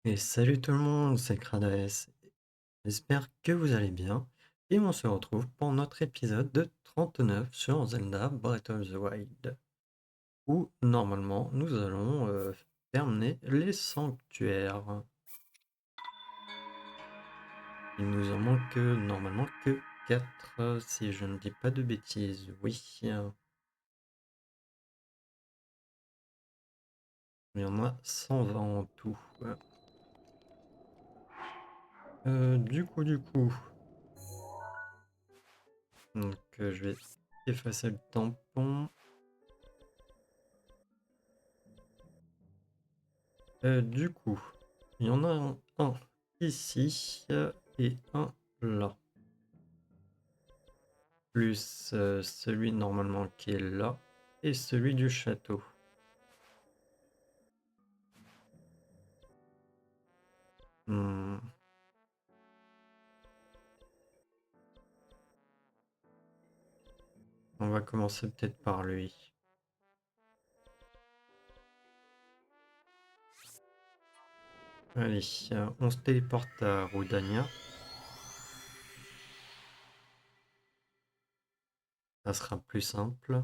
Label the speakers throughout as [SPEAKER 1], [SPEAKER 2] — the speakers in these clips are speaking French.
[SPEAKER 1] Et salut tout le monde, c'est Cradaes. J'espère que vous allez bien. Et on se retrouve pour notre épisode de 39 sur Zelda Breath of the Wild. Où normalement nous allons terminer les sanctuaires. Il nous en manque normalement que 4 si je ne dis pas de bêtises. Oui, il y en a 120 en tout. Du coup. Donc je vais effacer le tampon. Du coup, il y en a un ici et un là. Plus celui normalement qui est là et celui du château. Hmm, On va commencer peut-être par lui. Allez, on se téléporte à Rodania. Ça sera plus simple.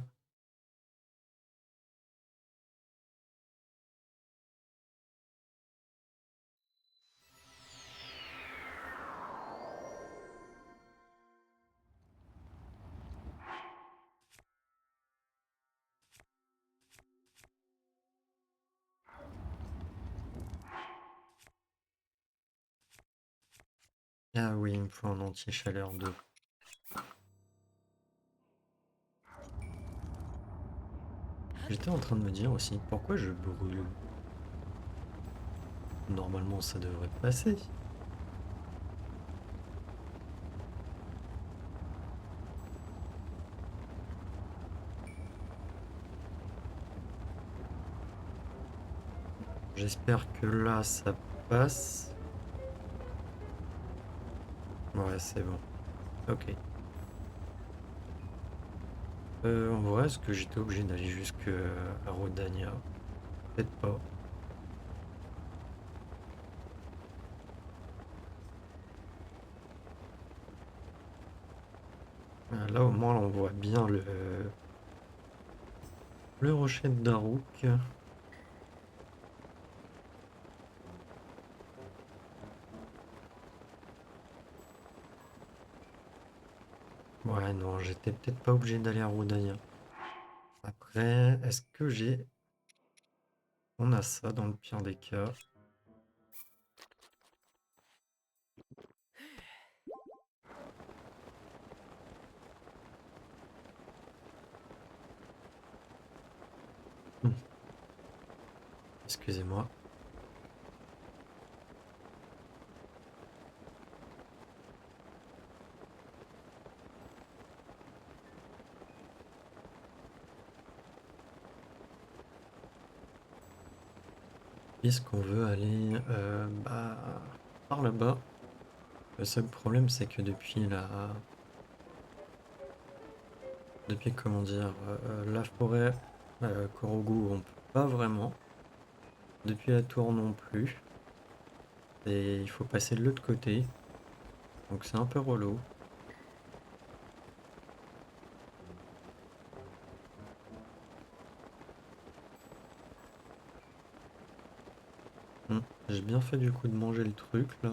[SPEAKER 1] Ah oui, il me faut un anti-chaleur 2. J'étais en train de me dire aussi, pourquoi je brûle? Normalement, ça devrait passer. J'espère que là, ça passe. Ouais, c'est bon. Ok. En vrai, est-ce que j'étais obligé d'aller jusqu'à Rodania? Peut-être pas. Là, au moins, on voit bien le rocher de Daruk. Ouais, non, j'étais peut-être pas obligé d'aller à Rodania. Après, est-ce que j'ai... On a ça dans le pire des cas. Hmm, Excusez-moi. Est-ce qu'on veut aller par là-bas? Le seul problème, c'est que depuis Depuis, comment dire, la forêt Korogu, on peut pas vraiment. Depuis la tour non plus. Et il faut passer de l'autre côté. Donc c'est un peu relou. J'ai bien fait du coup de manger le truc là.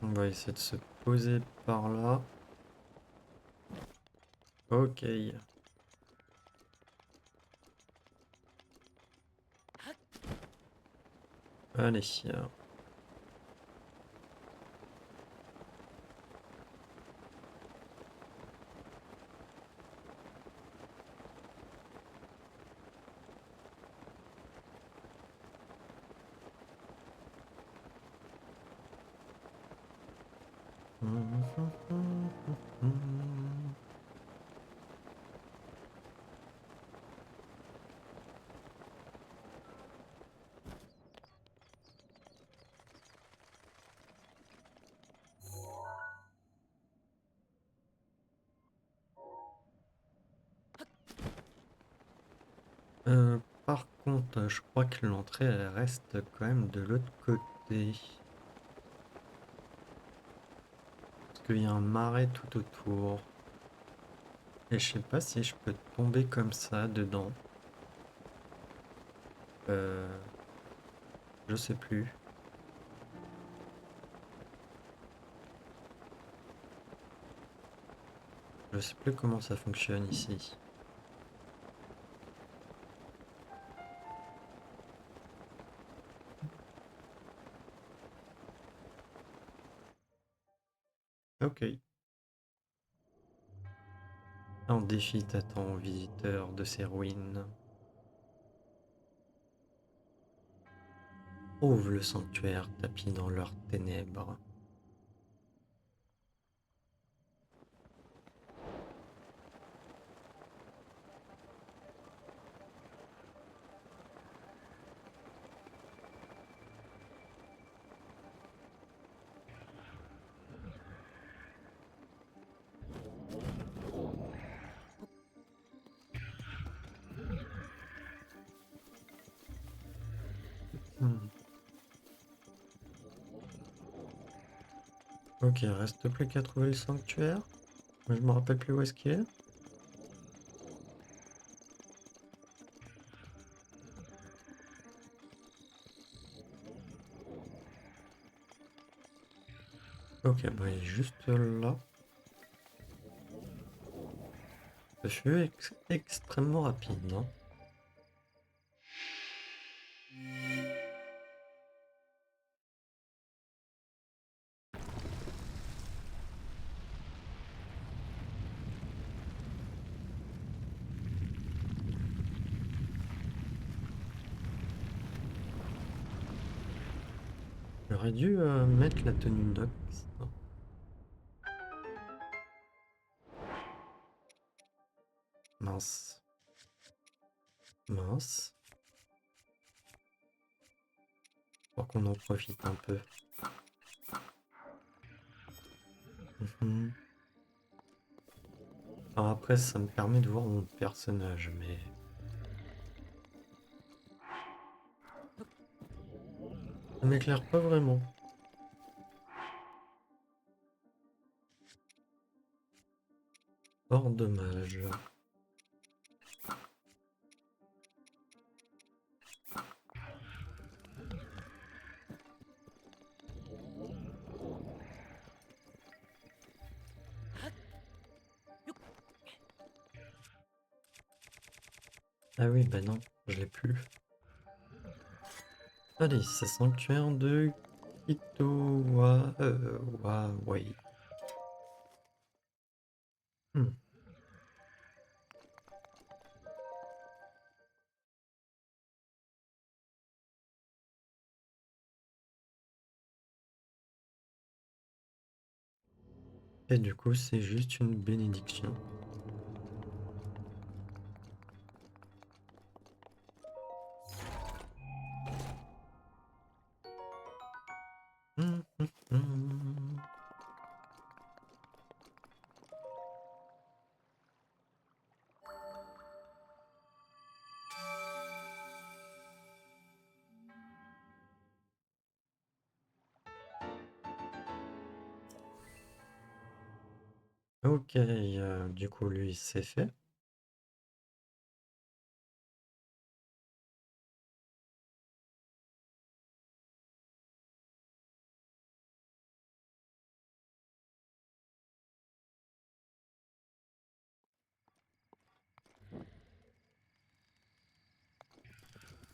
[SPEAKER 1] On va essayer de se poser par là. Ok. Allez. Par contre, je crois que l'entrée elle reste quand même de l'autre côté. Parce qu'il y a un marais tout autour. Et je sais pas si je peux tomber comme ça dedans. Euh, je sais plus. Je sais plus comment ça fonctionne ici. Ok. Un défi t'attend aux visiteurs de ces ruines. Ouvre le sanctuaire tapi dans leurs ténèbres. Hmm. Ok, reste plus qu'à trouver le sanctuaire. Mais je me rappelle plus où est-ce qu'il est. Ok, bah il est juste là. Ce fut extrêmement rapide, non? J'aurais dû mettre la tenue Nox. Mince. Mince. Pour qu'on en profite un peu. Mhm. Alors après, ça me permet de voir mon personnage, mais... ça m'éclaire pas vraiment. Fort dommage. Ah oui, bah non, je l'ai plus. Allez, c'est sanctuaire de Kitowa... Wai. Hmm. Et du coup, c'est juste une bénédiction. Hmm, hmm, hmm. Ok, du coup, lui, c'est fait.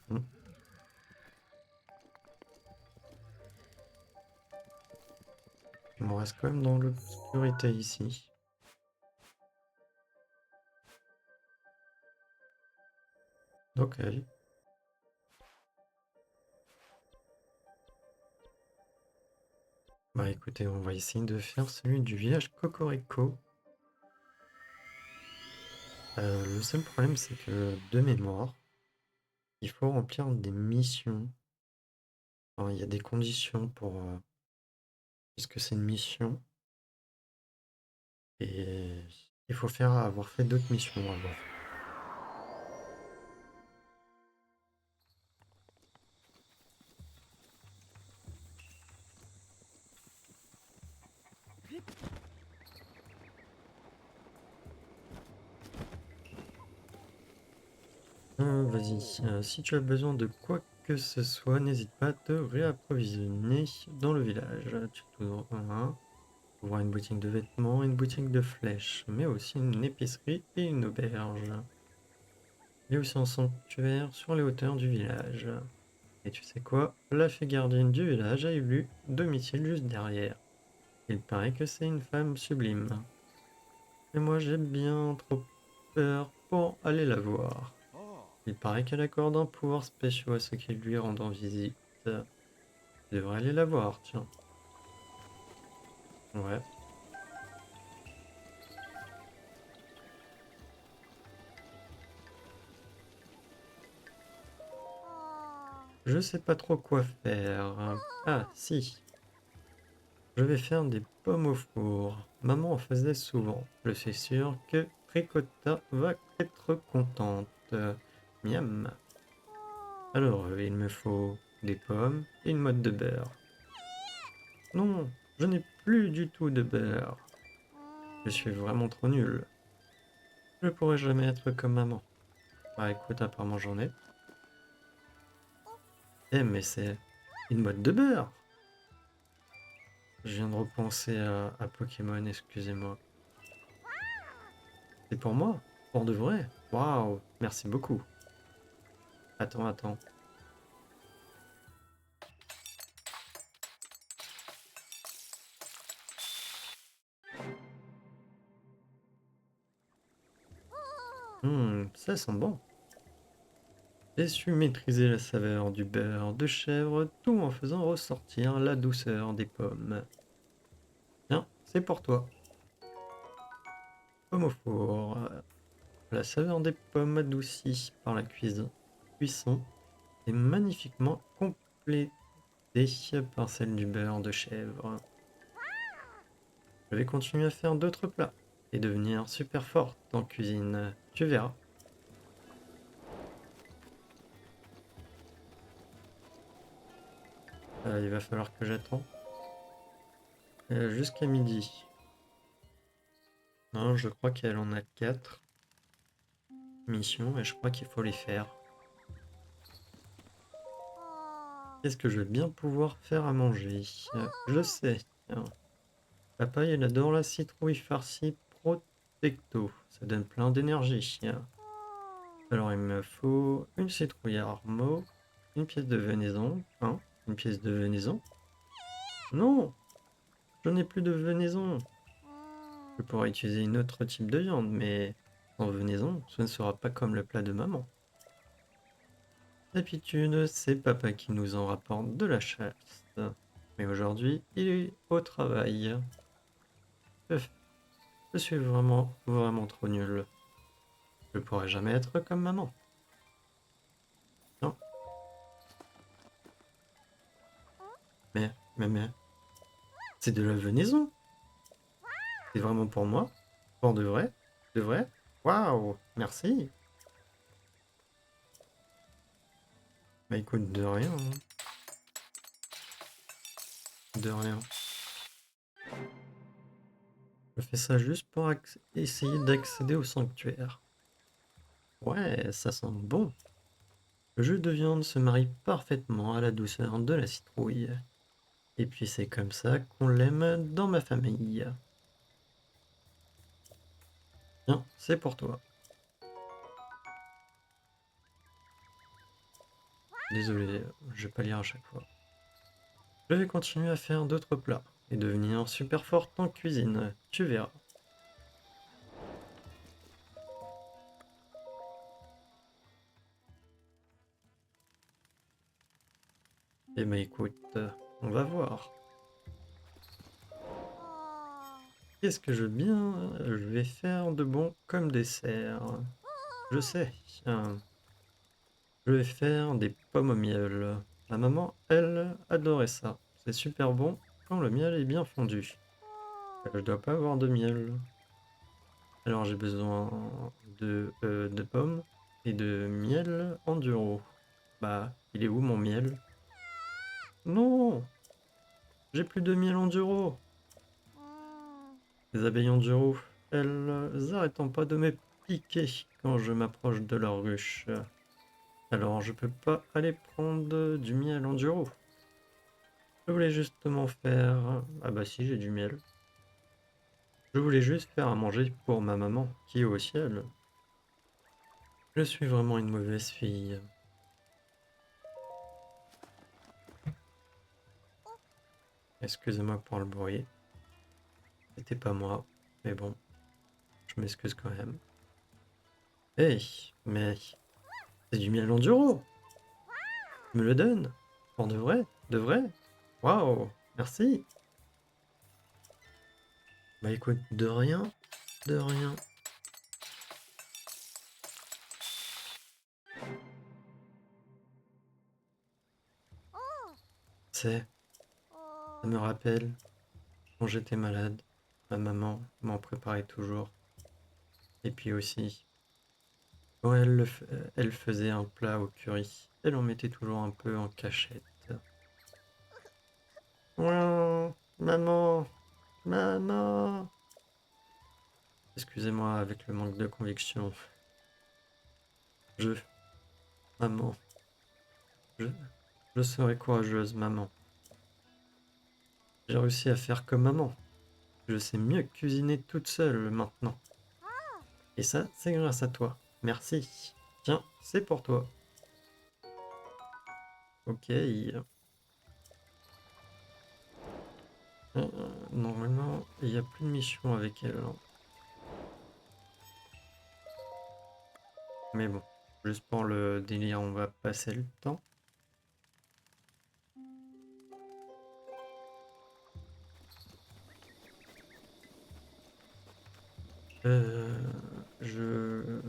[SPEAKER 1] Hmm. On reste quand même dans l'obscurité ici. Ok. Bah écoutez, on va essayer de faire celui du village Cocorico. Le seul problème, c'est que de mémoire, il faut remplir des missions. Enfin, il y a des conditions pour... puisque c'est une mission. Et il faut avoir fait d'autres missions avant. Vas-y, si tu as besoin de quoi que ce soit, n'hésite pas à te réapprovisionner dans le village. Tu trouveras une boutique de vêtements, une boutique de flèches, mais aussi une épicerie et une auberge. Il y a aussi un sanctuaire sur les hauteurs du village. Et tu sais quoi? La fée gardienne du village a élu domicile juste derrière. Il paraît que c'est une femme sublime. Et moi j'ai bien trop peur pour aller la voir. Il paraît qu'elle accorde un pouvoir spécial à ceux qui lui rendent visite. Tu devrais aller la voir, tiens. Ouais. Je sais pas trop quoi faire. Ah, si. Je vais faire des pommes au four. Maman en faisait souvent. Je suis sûr que Ricotta va être contente. Miam. Alors, il me faut des pommes et une motte de beurre. Non, je n'ai plus du tout de beurre. Je suis vraiment trop nul. Je pourrais jamais être comme maman. Bah écoute, apparemment j'en ai. Eh mais c'est une motte de beurre. Je viens de repenser à Pokémon, excusez-moi. C'est pour moi? Pour de vrai? Waouh, merci beaucoup. Attends. Ça sent bon. J'ai su maîtriser la saveur du beurre de chèvre tout en faisant ressortir la douceur des pommes. Tiens, c'est pour toi. Pomme au four. La saveur des pommes adoucie par la cuisson est magnifiquement complétée par celle du beurre de chèvre. Je vais continuer à faire d'autres plats et devenir super forte en cuisine. Tu verras. Il va falloir que j'attende jusqu'à midi. Non, je crois qu'elle en a 4 missions et je crois qu'il faut les faire. Qu'est-ce que je vais bien pouvoir faire à manger? Je sais. Tiens. Papa, il adore la citrouille farcie Protecto. Ça donne plein d'énergie. Alors, il me faut une citrouille Armo, une pièce de venaison. Hein? Une pièce de venaison? Non! Je n'ai plus de venaison. Je pourrais utiliser une autre type de viande, mais sans venaison, ce ne sera pas comme le plat de maman. D'habitude, c'est papa qui nous en rapporte de la chasse. Mais aujourd'hui, il est au travail. Pff, je suis vraiment trop nul. Je pourrais jamais être comme maman. Non, mais, c'est de la venaison. C'est vraiment pour moi? Pour de vrai? De vrai? Waouh, merci. Bah écoute, de rien, hein. De rien. Je fais ça juste pour essayer d'accéder au sanctuaire. Ouais, ça sent bon. Le jus de viande se marie parfaitement à la douceur de la citrouille. Et puis c'est comme ça qu'on l'aime dans ma famille. Tiens, c'est pour toi. Désolé, je vais pas lire à chaque fois. Je vais continuer à faire d'autres plats et devenir super forte en cuisine, tu verras. Eh ben écoute, on va voir. Qu'est-ce que je vais faire de bon comme dessert? Je sais, je vais faire des pommes au miel. Ma maman, elle, adorait ça. C'est super bon quand le miel est bien fondu. Je dois pas avoir de miel. Alors j'ai besoin de pommes et de miel enduro. Bah, il est où mon miel? Non! J'ai plus de miel enduro! Les abeilles enduro, elles arrêtent pas de me piquer quand je m'approche de leur ruche. Alors je peux pas aller prendre du miel enduro. Je voulais justement faire... Ah bah si, j'ai du miel. Je voulais juste faire à manger pour ma maman, qui est au ciel. Je suis vraiment une mauvaise fille. Excusez-moi pour le bruit. C'était pas moi, mais bon, je m'excuse quand même. Hey, mais c'est du miel enduro. Tu me le donnes? Pour de vrai? De vrai? Waouh, merci. Bah écoute, de rien, de rien. C'est, ça me rappelle quand j'étais malade, ma maman m'en préparait toujours. Et puis aussi, quand elle faisait un plat au curry, elle en mettait toujours un peu en cachette. Ouin, maman, maman. Excusez-moi avec le manque de conviction. Je, maman, je, je serai courageuse, maman. J'ai réussi à faire comme maman. Je sais mieux cuisiner toute seule maintenant. Et ça, c'est grâce à toi. Merci. Tiens, c'est pour toi. Ok. Normalement, il n'y a plus de mission avec elle, hein. Mais bon, juste pour le délire, on va passer le temps. Euh, je...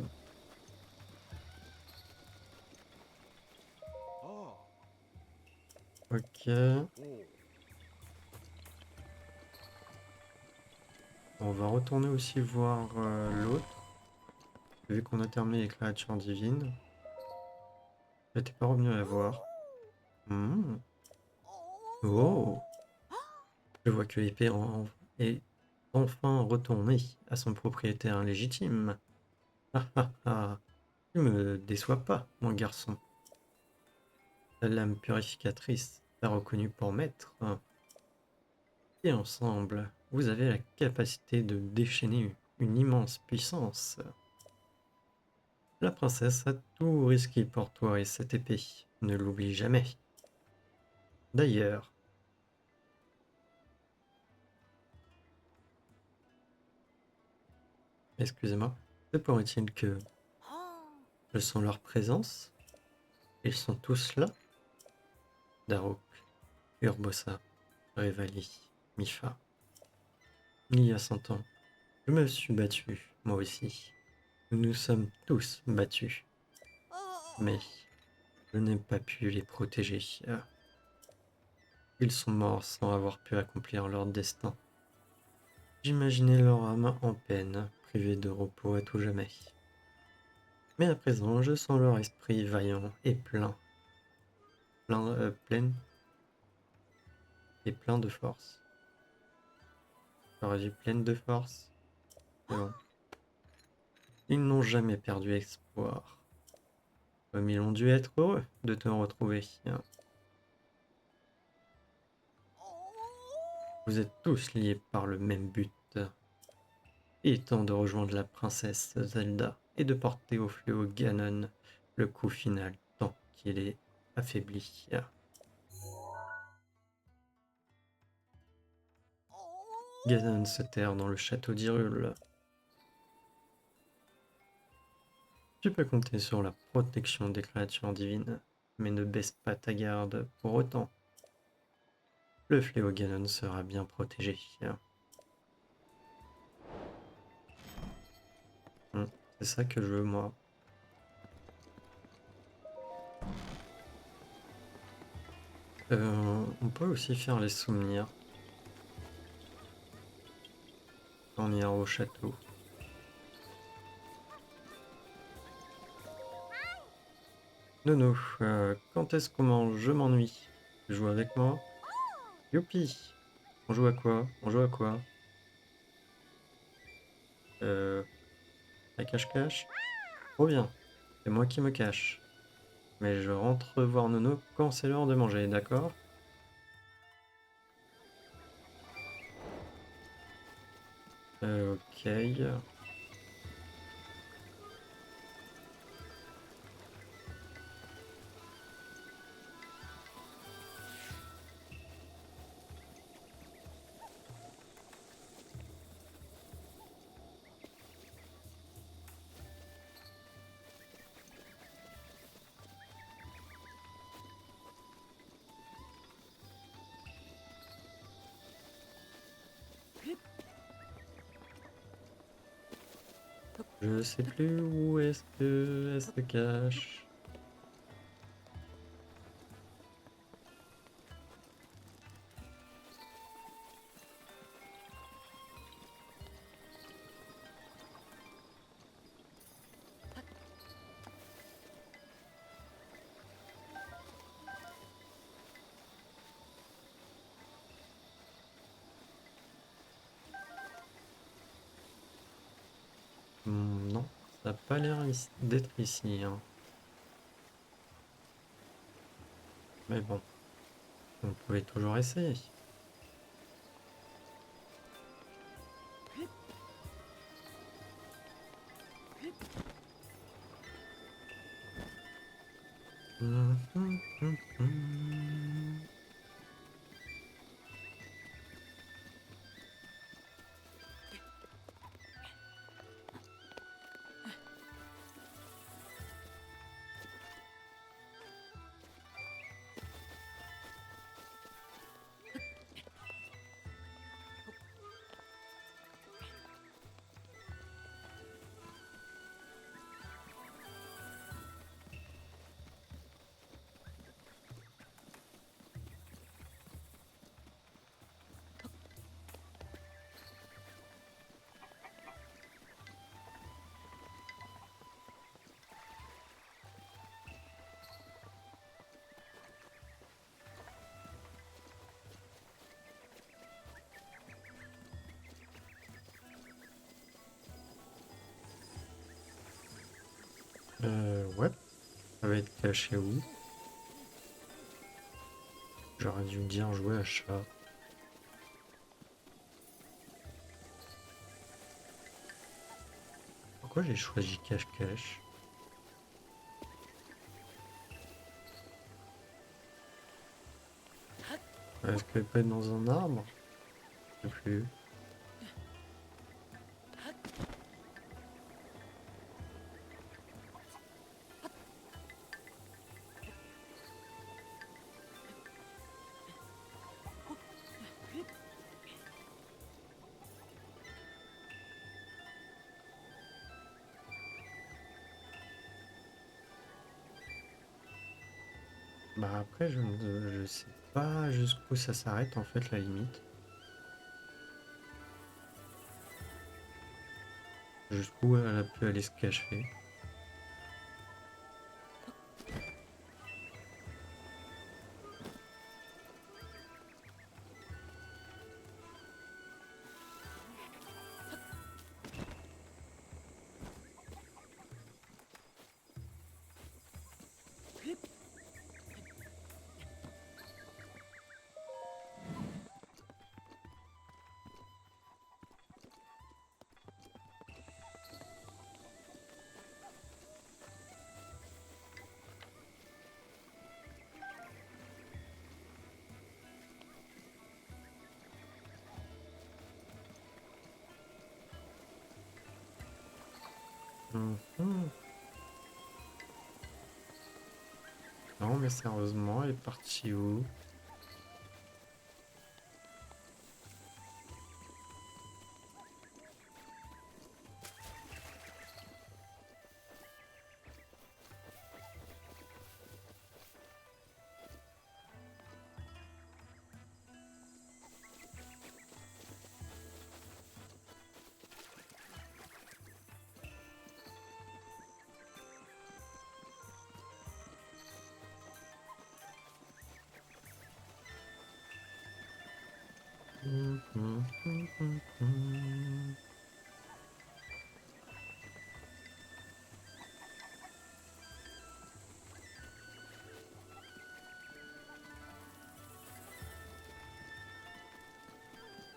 [SPEAKER 1] Ok. On va retourner aussi voir l'autre. Vu qu'on a terminé les créatures divines. J'étais pas revenu la voir. Hmm. Oh! Je vois que l'épée est enfin retournée à son propriétaire légitime. Ah ah ah! Tu me déçois pas, mon garçon. La lame purificatrice t'a reconnu pour maître. Et ensemble, vous avez la capacité de déchaîner une immense puissance. La princesse a tout risqué pour toi et cette épée. Ne l'oublie jamais. D'ailleurs, excusez-moi, se pourrait-il que je sens leur présence? Ils sont tous là? Daruk, Urbosa, Revali, Mifa. Il y a 100 ans, je me suis battu, moi aussi. Nous nous sommes tous battus. Mais je n'ai pas pu les protéger. Ils sont morts sans avoir pu accomplir leur destin. J'imaginais leur âme en peine, privée de repos à tout jamais. Mais à présent, je sens leur esprit vaillant et plein et plein de force. J'aurais dit pleine de force, mais bon. Ils n'ont jamais perdu espoir. Comme ils ont dû être heureux de te retrouver. Vous êtes tous liés par le même but. Il est temps de rejoindre la princesse Zelda et de porter au fléau Ganon le coup final tant qu'il est affaibli. Ganon se terre dans le château d'Hyrule. Tu peux compter sur la protection des créatures divines, mais ne baisse pas ta garde pour autant. Le fléau Ganon sera bien protégé. C'est ça que je veux, moi. On peut aussi faire les souvenirs quand on ira au château. Nono, quand est-ce qu'on mange? Je m'ennuie. Tu joues avec moi? Youpi! On joue à quoi? On joue à quoi? La cache-cache. Trop bien. C'est moi qui me cache. Mais je rentre voir Nono quand c'est l'heure de manger, d'accord? Ok. Je sais plus où est-ce que elle se cache. Non, ça n'a pas l'air d'être ici, hein. Mais bon, on pouvait toujours essayer. Hum, hum, hum, hum. Ouais, ça va être caché où? J'aurais dû dire jouer à chat. Pourquoi j'ai choisi cache-cache? Est-ce qu'elle peut être dans un arbre? Je sais plus. Bah après, je sais pas jusqu'où ça s'arrête en fait la limite. Jusqu'où elle a pu aller se cacher. Mhm. Non mais sérieusement, elle est partie où? Mhm, mhm, mhm.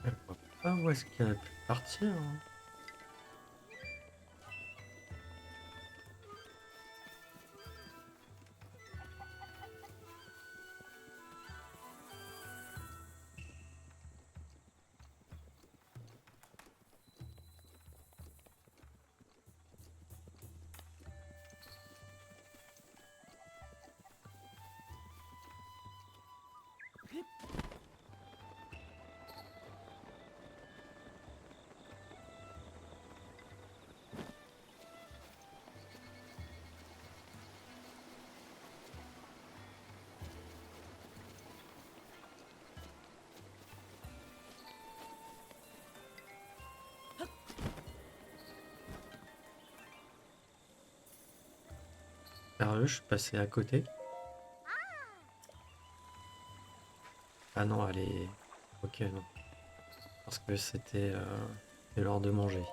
[SPEAKER 1] Je vois pas où est-ce qu'elle a pu partir, hein. Sérieux, je suis passé à côté. Ah non, elle est... Ok, non. Parce que c'était l'heure de manger.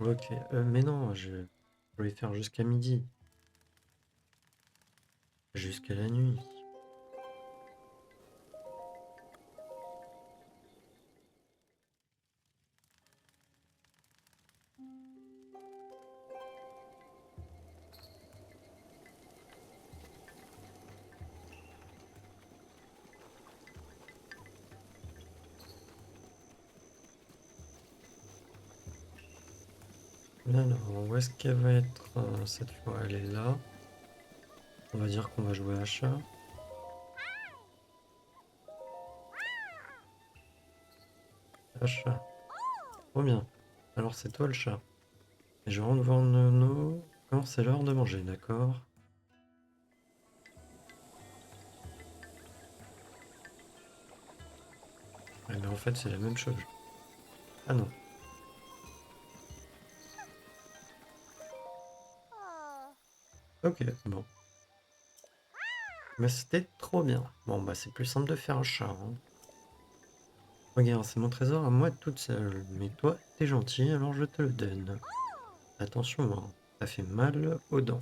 [SPEAKER 1] Ok, mais non, je voulais faire jusqu'à midi. Jusqu'à la nuit. Alors, où est-ce qu'elle va être cette fois? Elle est là. On va dire qu'on va jouer à chat. À chat. Trop bien. Alors c'est toi le chat. Et je rentre voir Nono quand c'est l'heure de manger, d'accord? Ouais, mais en fait c'est la même chose. Ah non. Ok, bon. Mais c'était trop bien. Bon bah c'est plus simple de faire un chat, hein. Regarde, c'est mon trésor à moi toute seule. Mais toi, t'es gentil, alors je te le donne. Attention, hein, ça fait mal aux dents.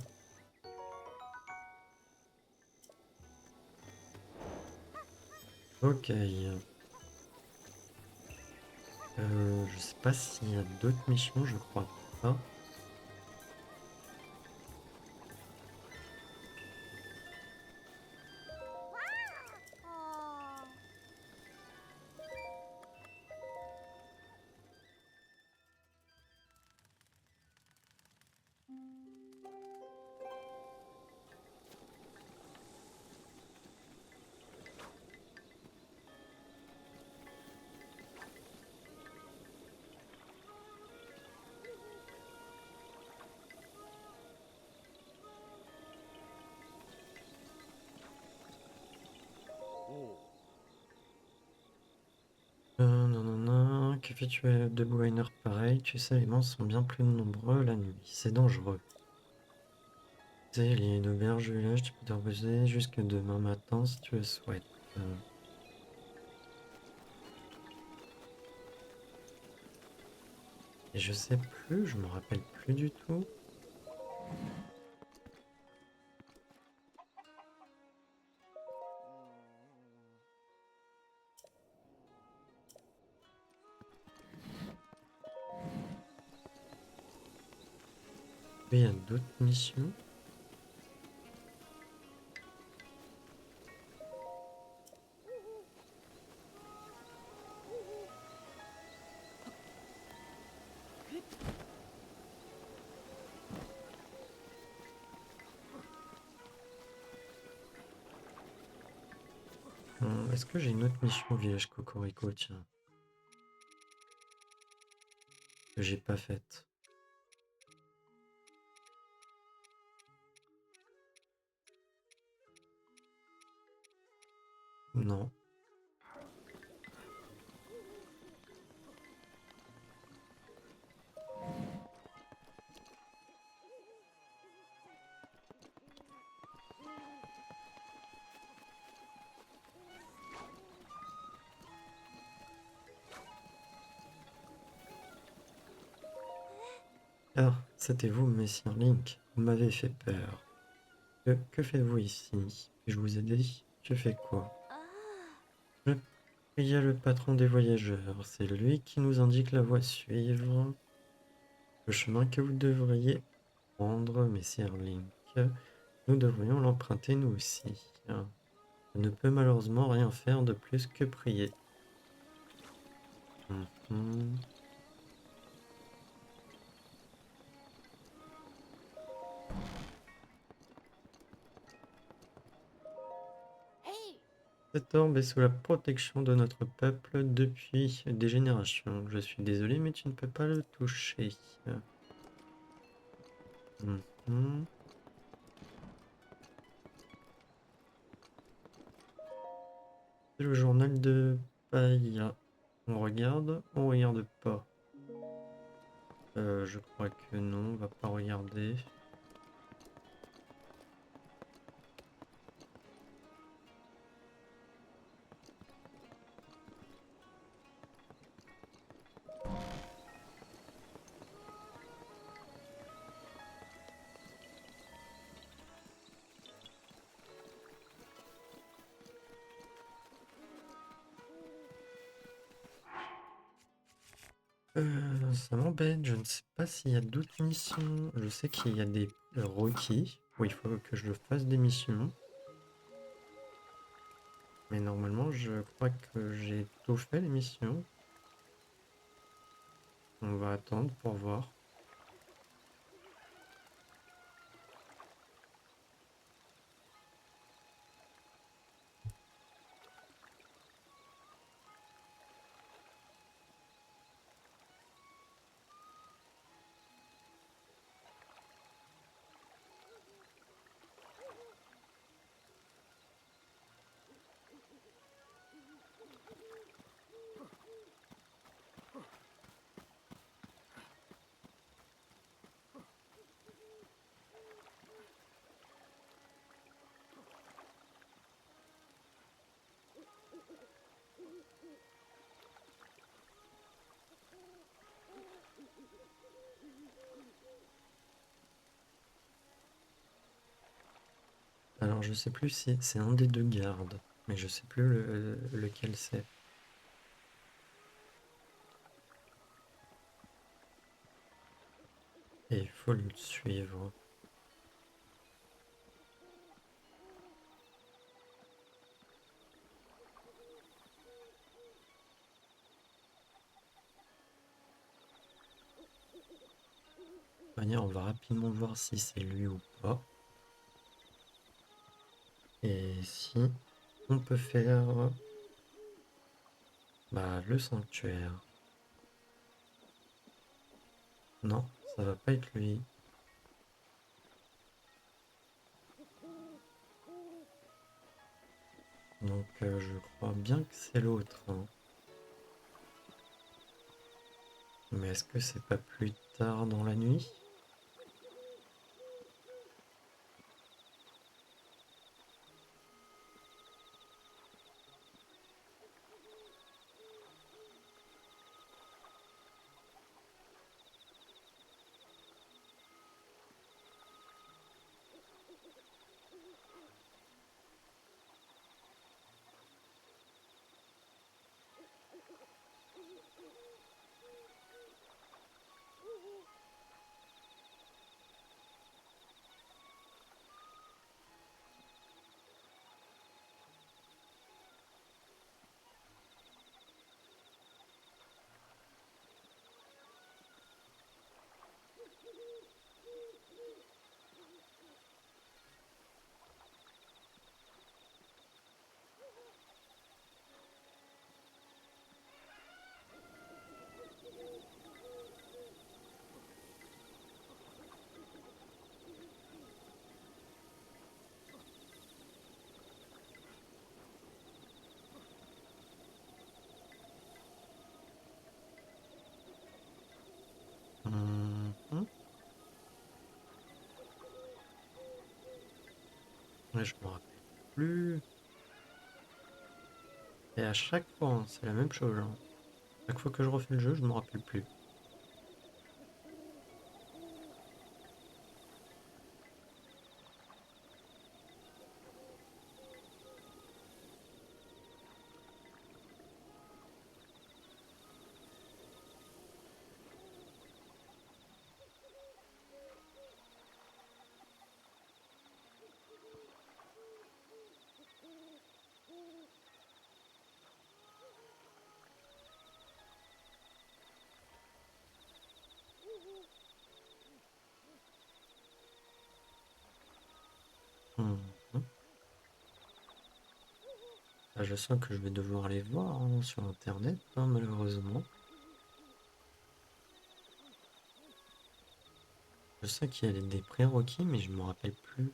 [SPEAKER 1] Ok. Je sais pas s'il y a d'autres missions, je crois pas. Non, non, non. Que fais-tu debout à une heure pareille? Tu sais, les monstres sont bien plus nombreux la nuit. C'est dangereux. Tu sais, il y a une auberge du village, tu peux te reposer jusque demain matin si tu le souhaites. Euh, et je sais plus, je me rappelle plus du tout. Mais il y a d'autres missions. Est-ce que j'ai une autre mission au village Cocorico, tiens, que j'ai pas faite? Non. Ah, c'était vous, Messire Link. Vous m'avez fait peur. Que faites-vous ici? Puis-je vous aider? tu fais quoi? Je priais le patron des voyageurs. C'est lui qui nous indique la voie à suivre. Le chemin que vous devriez prendre, messire Link. Nous devrions l'emprunter nous aussi. Je ne peux malheureusement rien faire de plus que prier. Mhm. Cet orbe est sous la protection de notre peuple depuis des générations. Je suis désolé, mais tu ne peux pas le toucher. Mhm. C'est le journal de Païa. On regarde pas. Je crois que non, on va pas regarder. Ça m'embête, je ne sais pas s'il y a d'autres missions. Je sais qu'il y a des requis où il faut que je fasse des missions. Mais normalement, je crois que j'ai tout fait les missions. On va attendre pour voir. Alors, je sais plus si c'est un des deux gardes, mais je sais plus lequel c'est. Et il faut le suivre. De toute manière, on va rapidement voir si c'est lui ou pas. Et si on peut faire le sanctuaire. Non, ça va pas être lui. Donc je crois bien que c'est l'autre, hein. Mais est-ce que c'est pas plus tard dans la nuit? Mhm. Ouais, je me rappelle plus. Et à chaque fois, hein, c'est la même chose, hein. Chaque fois que je refais le jeu, je me rappelle plus. Ah, je sens que je vais devoir aller voir hein, sur internet, hein, malheureusement. Je sais qu'il y a des prérequis, mais je me rappelle plus.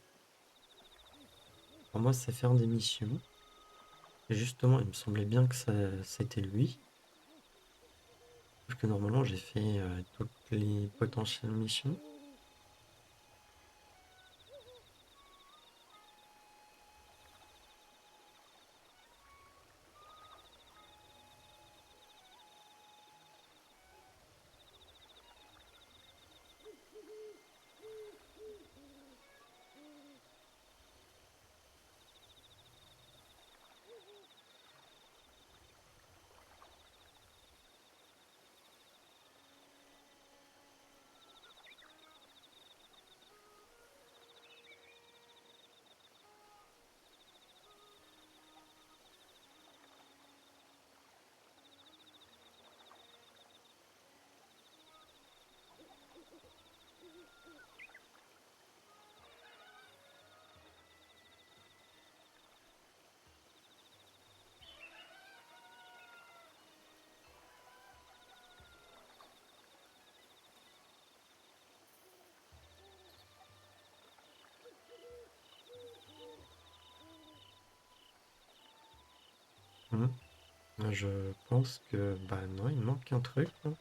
[SPEAKER 1] Pour moi, c'est faire des missions. Et justement, il me semblait bien que c'était lui. Sauf que normalement, j'ai fait toutes les potentielles missions. Hmm. Je pense que... Bah non, il manque un truc, hein.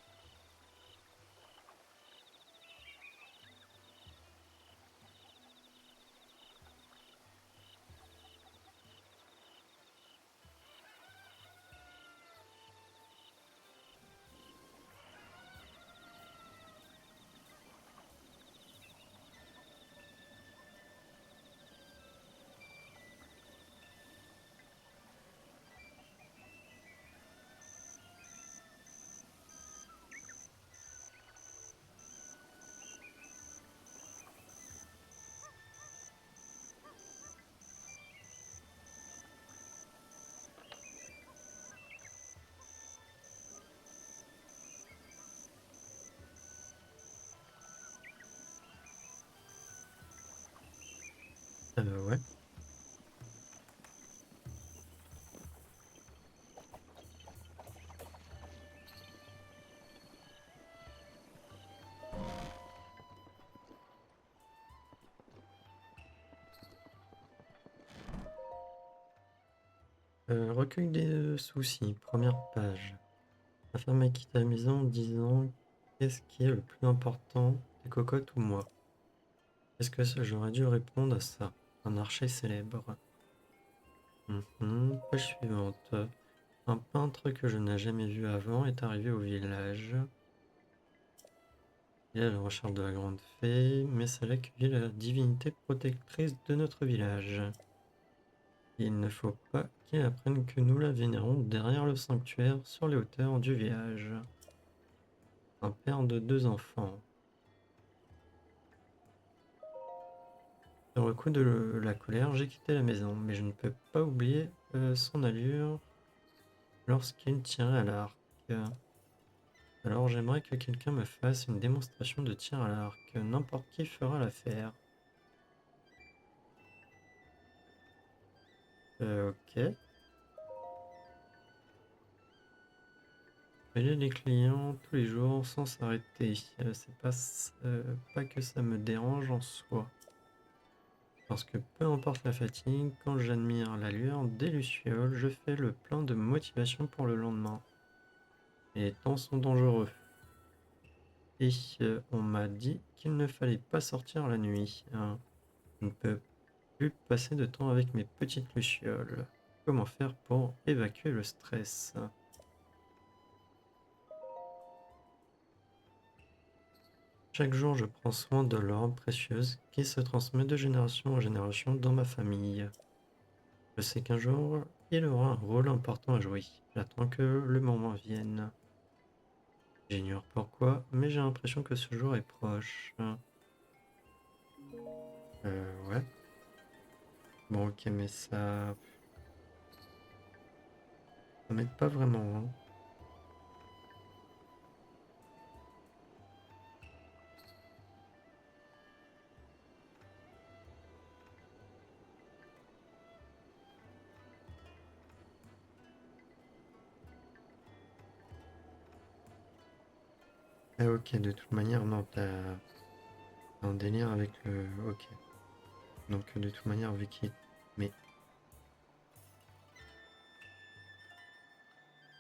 [SPEAKER 1] Ouais. Recueil des soucis, première page. La femme a quitté la maison en disant qu'est-ce qui est le plus important, tes cocottes ou moi? Qu'est-ce que j'aurais dû répondre à ça? Un archer célèbre. Page suivante. Un peintre que je n'ai jamais vu avant est arrivé au village. Il est à la recherche de la grande fée, mais c'est là que vit la divinité protectrice de notre village. Il ne faut pas qu'il apprenne que nous la vénérons derrière le sanctuaire sur les hauteurs du village. Un père de 2 enfants. Sur le coup de la colère, j'ai quitté la maison, mais je ne peux pas oublier son allure lorsqu'il tirait à l'arc. Alors j'aimerais que quelqu'un me fasse une démonstration de tir à l'arc. N'importe qui fera l'affaire. Ok. Appeler les clients tous les jours sans s'arrêter. C'est pas que ça me dérange en soi. Parce que peu importe la fatigue, quand j'admire la lueur des lucioles, je fais le plein de motivation pour le lendemain. Et les temps sont dangereux. Et on m'a dit qu'il ne fallait pas sortir la nuit, hein. Je ne peux plus passer de temps avec mes petites lucioles. Comment faire pour évacuer le stress? Chaque jour, je prends soin de l'orbe précieuse qui se transmet de génération en génération dans ma famille. Je sais qu'un jour, il aura un rôle important à jouer. J'attends que le moment vienne. J'ignore pourquoi, mais j'ai l'impression que ce jour est proche. Ouais. Bon, ok, mais ça m'aide pas vraiment, hein. Ah ok, de toute manière, non, t'as un délire avec le... Ok. Donc de toute manière, vu qu'il... Mais...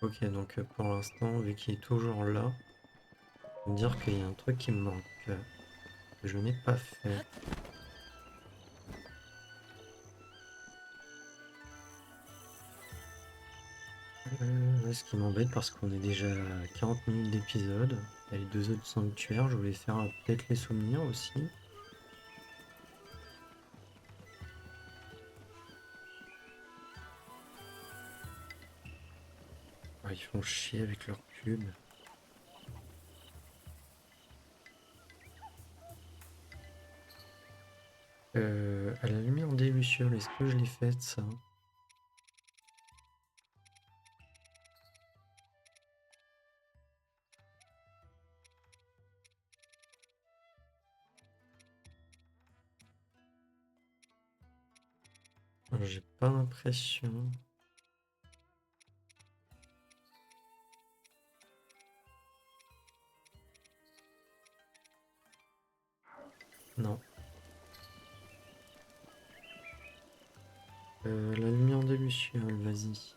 [SPEAKER 1] Ok, donc pour l'instant, vu qu'il est toujours là, je veux dire qu'il y a un truc qui me manque, que je n'ai pas fait. Ce qui m'embête parce qu'on est déjà à 40 minutes d'épisode. Il y a les deux autres sanctuaires, je voulais faire peut-être les souvenirs aussi. Ah, ils font chier avec leur cube. À la lumière des lucioles, est-ce que je l'ai faite ça? J'ai pas l'impression. Non. La lumière des lucioles, vas-y.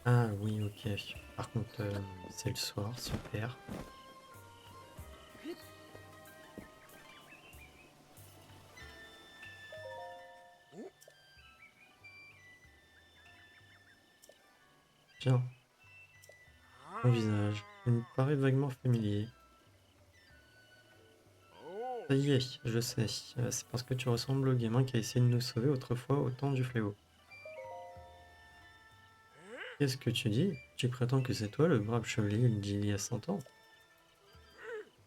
[SPEAKER 1] Ah oui, ok. Par contre, c'est le soir, super. Tiens, ton visage, il me paraît vaguement familier. Ça y est, je sais. C'est parce que tu ressembles au gamin qui a essayé de nous sauver autrefois au temps du fléau. Qu'est-ce que tu dis? Tu prétends que c'est toi le brave chevalier d'il y a 100 ans?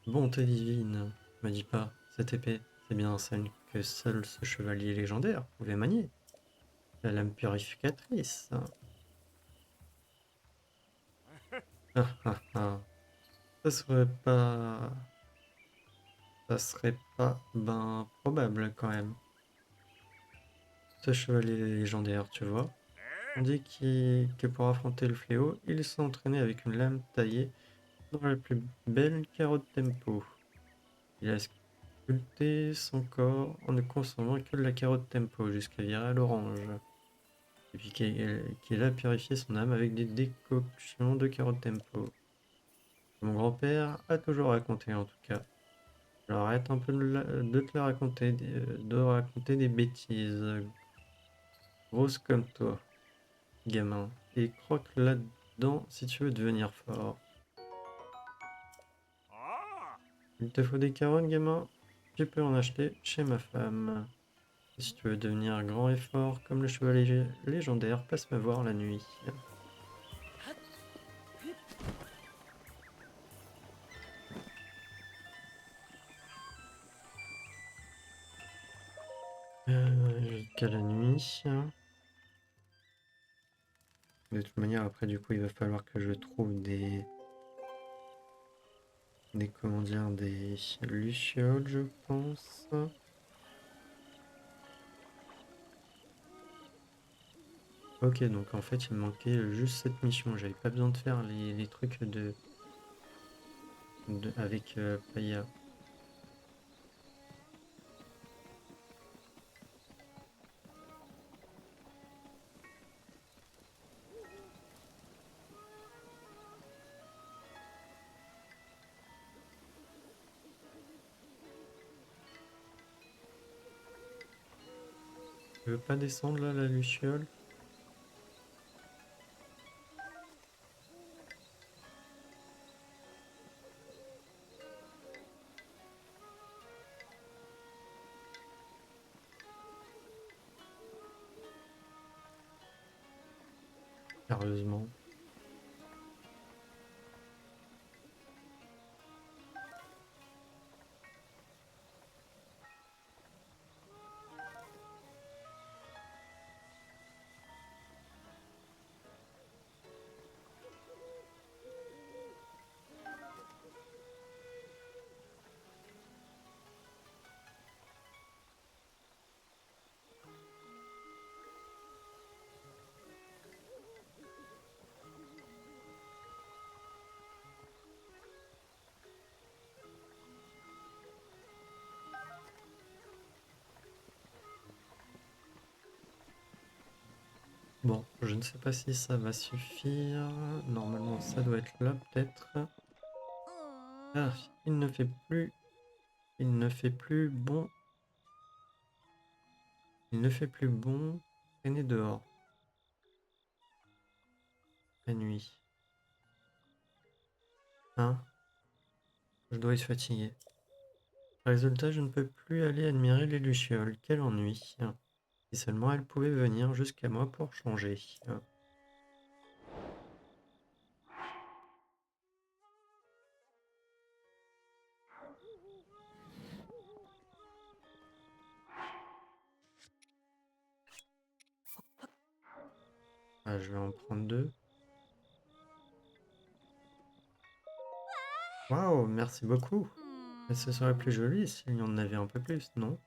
[SPEAKER 1] Bonté divine, me dis pas, cette épée, c'est bien celle que seul ce chevalier légendaire pouvait manier. La lame purificatrice. Ah ah ah. Ça serait pas... Ça serait pas ben probable quand même. Ce chevalier légendaire, tu vois. On dit que pour affronter le fléau, il s'est entraîné avec une lame taillée dans la plus belle carotte tempo. Il a sculpté son corps en ne consommant que de la carotte tempo jusqu'à virer à l'orange. Et puis qu'il a purifié son âme avec des décoctions de carotte tempo. Mon grand-père a toujours raconté en tout cas. Alors arrête un peu de te la raconter, de raconter des bêtises. Grosse comme toi, gamin. Et croque là-dedans si tu veux devenir fort. Il te faut des carottes, gamin? Tu peux en acheter chez ma femme. Si tu veux devenir grand et fort comme le chevalier légendaire, passe me voir la nuit. Jusqu'à la nuit. De toute manière, après, du coup, il va falloir que je trouve comment dire, des lucioles, je pense. Ok, donc en fait, il me manquait juste cette mission. J'avais pas besoin de faire les trucs avec Paya. Je veux pas descendre là, la luciole? Sérieusement. Bon, je ne sais pas si ça va suffire. Normalement, ça doit être là, peut-être. Ah, il ne fait plus... Il ne fait plus bon... Il ne fait plus bon traîner dehors la nuit. Hein? Je dois être fatigué. Résultat, je ne peux plus aller admirer les lucioles. Quel ennui. Si seulement elles pouvaient venir jusqu'à moi pour changer. Ah, je vais en prendre deux. Waouh, merci beaucoup. Mais ce serait plus joli s'il y en avait un peu plus, non?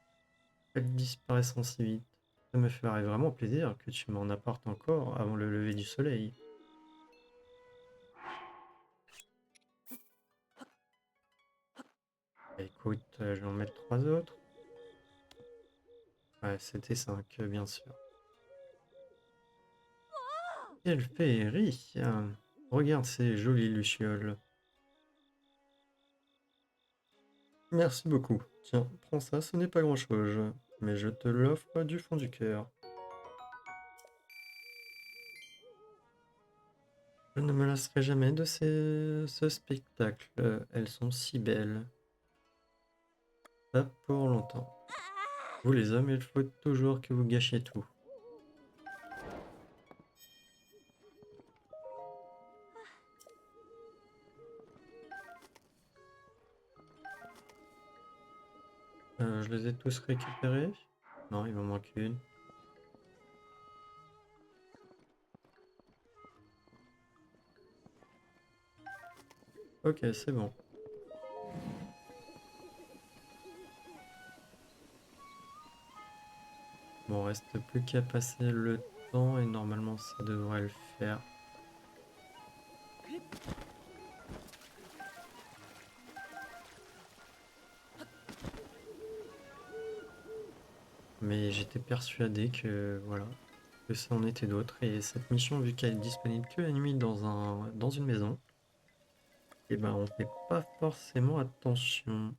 [SPEAKER 1] Elles disparaissent si vite. Ça me ferait vraiment plaisir que tu m'en apportes encore avant le lever du soleil. Écoute, je vais en mettre trois autres. Ouais, c'était cinq, bien sûr. Quelle féerie! Regarde ces jolies lucioles. Merci beaucoup. Tiens, prends ça, ce n'est pas grand-chose, mais je te l'offre du fond du cœur. Je ne me lasserai jamais de ce spectacle. Elles sont si belles. Pas pour longtemps. Vous les hommes, il faut toujours que vous gâchiez tout. Je les ai tous récupérés? Non, il m'en manque une. Ok, c'est bon. Bon, reste plus qu'à passer le temps et normalement ça devrait le faire. Mais j'étais persuadé que voilà, que ça en était d'autres. Et cette mission, vu qu'elle est disponible que la nuit dans une maison, et ben on fait pas forcément attention.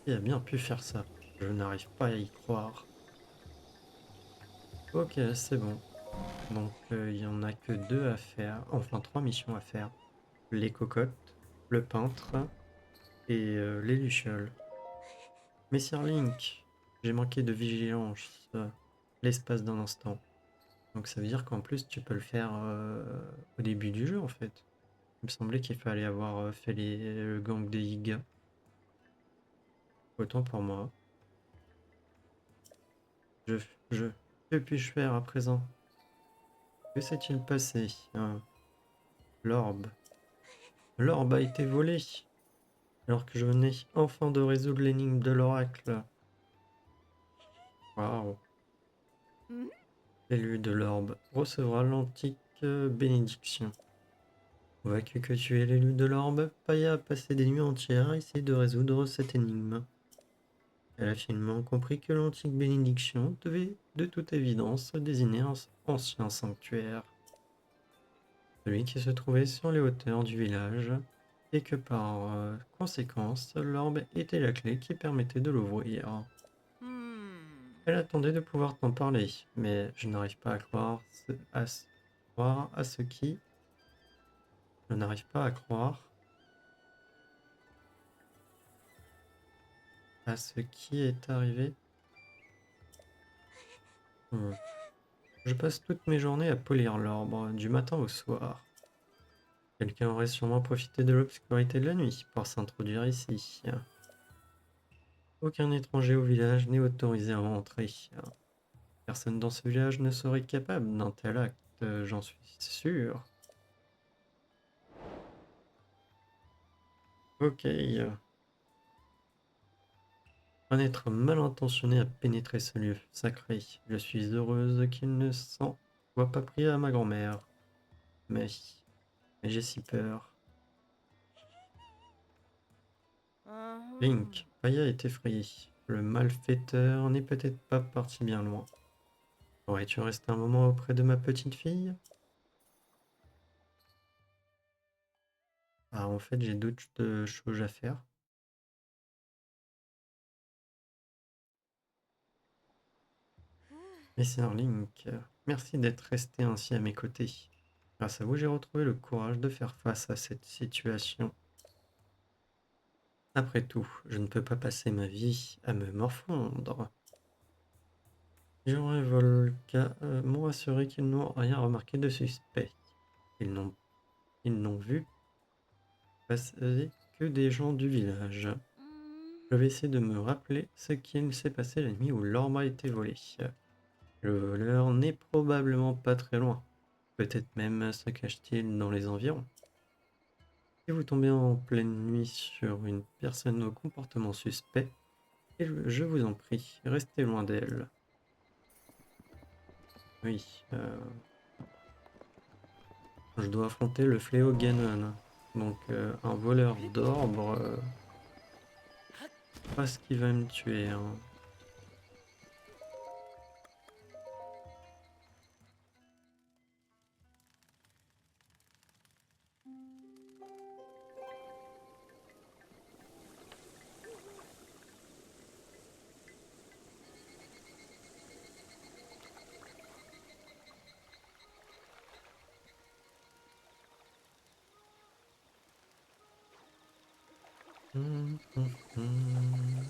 [SPEAKER 1] Qui a bien pu faire ça? Je n'arrive pas à y croire. Ok, c'est bon. Donc il y en a que deux à faire, enfin trois missions à faire. Les cocottes, le peintre et les lucioles. Messire Link, j'ai manqué de vigilance l'espace d'un instant. Donc ça veut dire qu'en plus tu peux le faire au début du jeu en fait. Il me semblait qu'il fallait avoir fait le gang des Yiga. Autant pour moi. Je, je, que puis-je faire à présent? Que s'est-il passé? L'orbe. L'orbe a été volé. Alors que je venais enfin de résoudre l'énigme de l'oracle. Waouh. L'élu de l'orbe recevra l'antique bénédiction. Convaincu que tu es l'élu de l'orbe, Paya a passé des nuits entières à essayer de résoudre cette énigme. Elle a finalement compris que l'antique bénédiction devait de toute évidence désigner un ancien sanctuaire, celui qui se trouvait sur les hauteurs du village, et que par conséquence, l'orbe était la clé qui permettait de l'ouvrir. Elle attendait de pouvoir t'en parler, mais je n'arrive pas à croire croire à ce qui... Je n'arrive pas à croire à ce qui est arrivé. Hmm. Je passe toutes mes journées à polir l'orbe, du matin au soir. Quelqu'un aurait sûrement profité de l'obscurité de la nuit pour s'introduire ici. Aucun étranger au village n'est autorisé à rentrer. Personne dans ce village ne serait capable d'un tel acte, j'en suis sûr. Ok. Un être mal intentionné a pénétré ce lieu sacré. Je suis heureuse qu'il ne s'en soit pas pris à ma grand-mère. Mais j'ai si peur. Link, Paya est effrayé. Le malfaiteur n'est peut-être pas parti bien loin. Pourrais-tu rester un moment auprès de ma petite fille? Ah, en fait, j'ai d'autres choses à faire. Messire Link, merci d'être resté ainsi à mes côtés. Grâce à vous, j'ai retrouvé le courage de faire face à cette situation. Après tout, je ne peux pas passer ma vie à me morfondre. Jean et Volca m'ont assuré qu'ils n'ont rien remarqué de suspect. Ils n'ont vu passer que des gens du village. Je vais essayer de me rappeler ce qu'il s'est passé la nuit où l'or m'a été volé. Le voleur n'est probablement pas très loin. Peut-être même se cache-t-il dans les environs. Si vous tombez en pleine nuit sur une personne au comportement suspect, je vous en prie, restez loin d'elle. Oui, je dois affronter le fléau Ganon. Donc un voleur d'orbre, pas ce qui va me tuer, hein. Hum, hum, hum.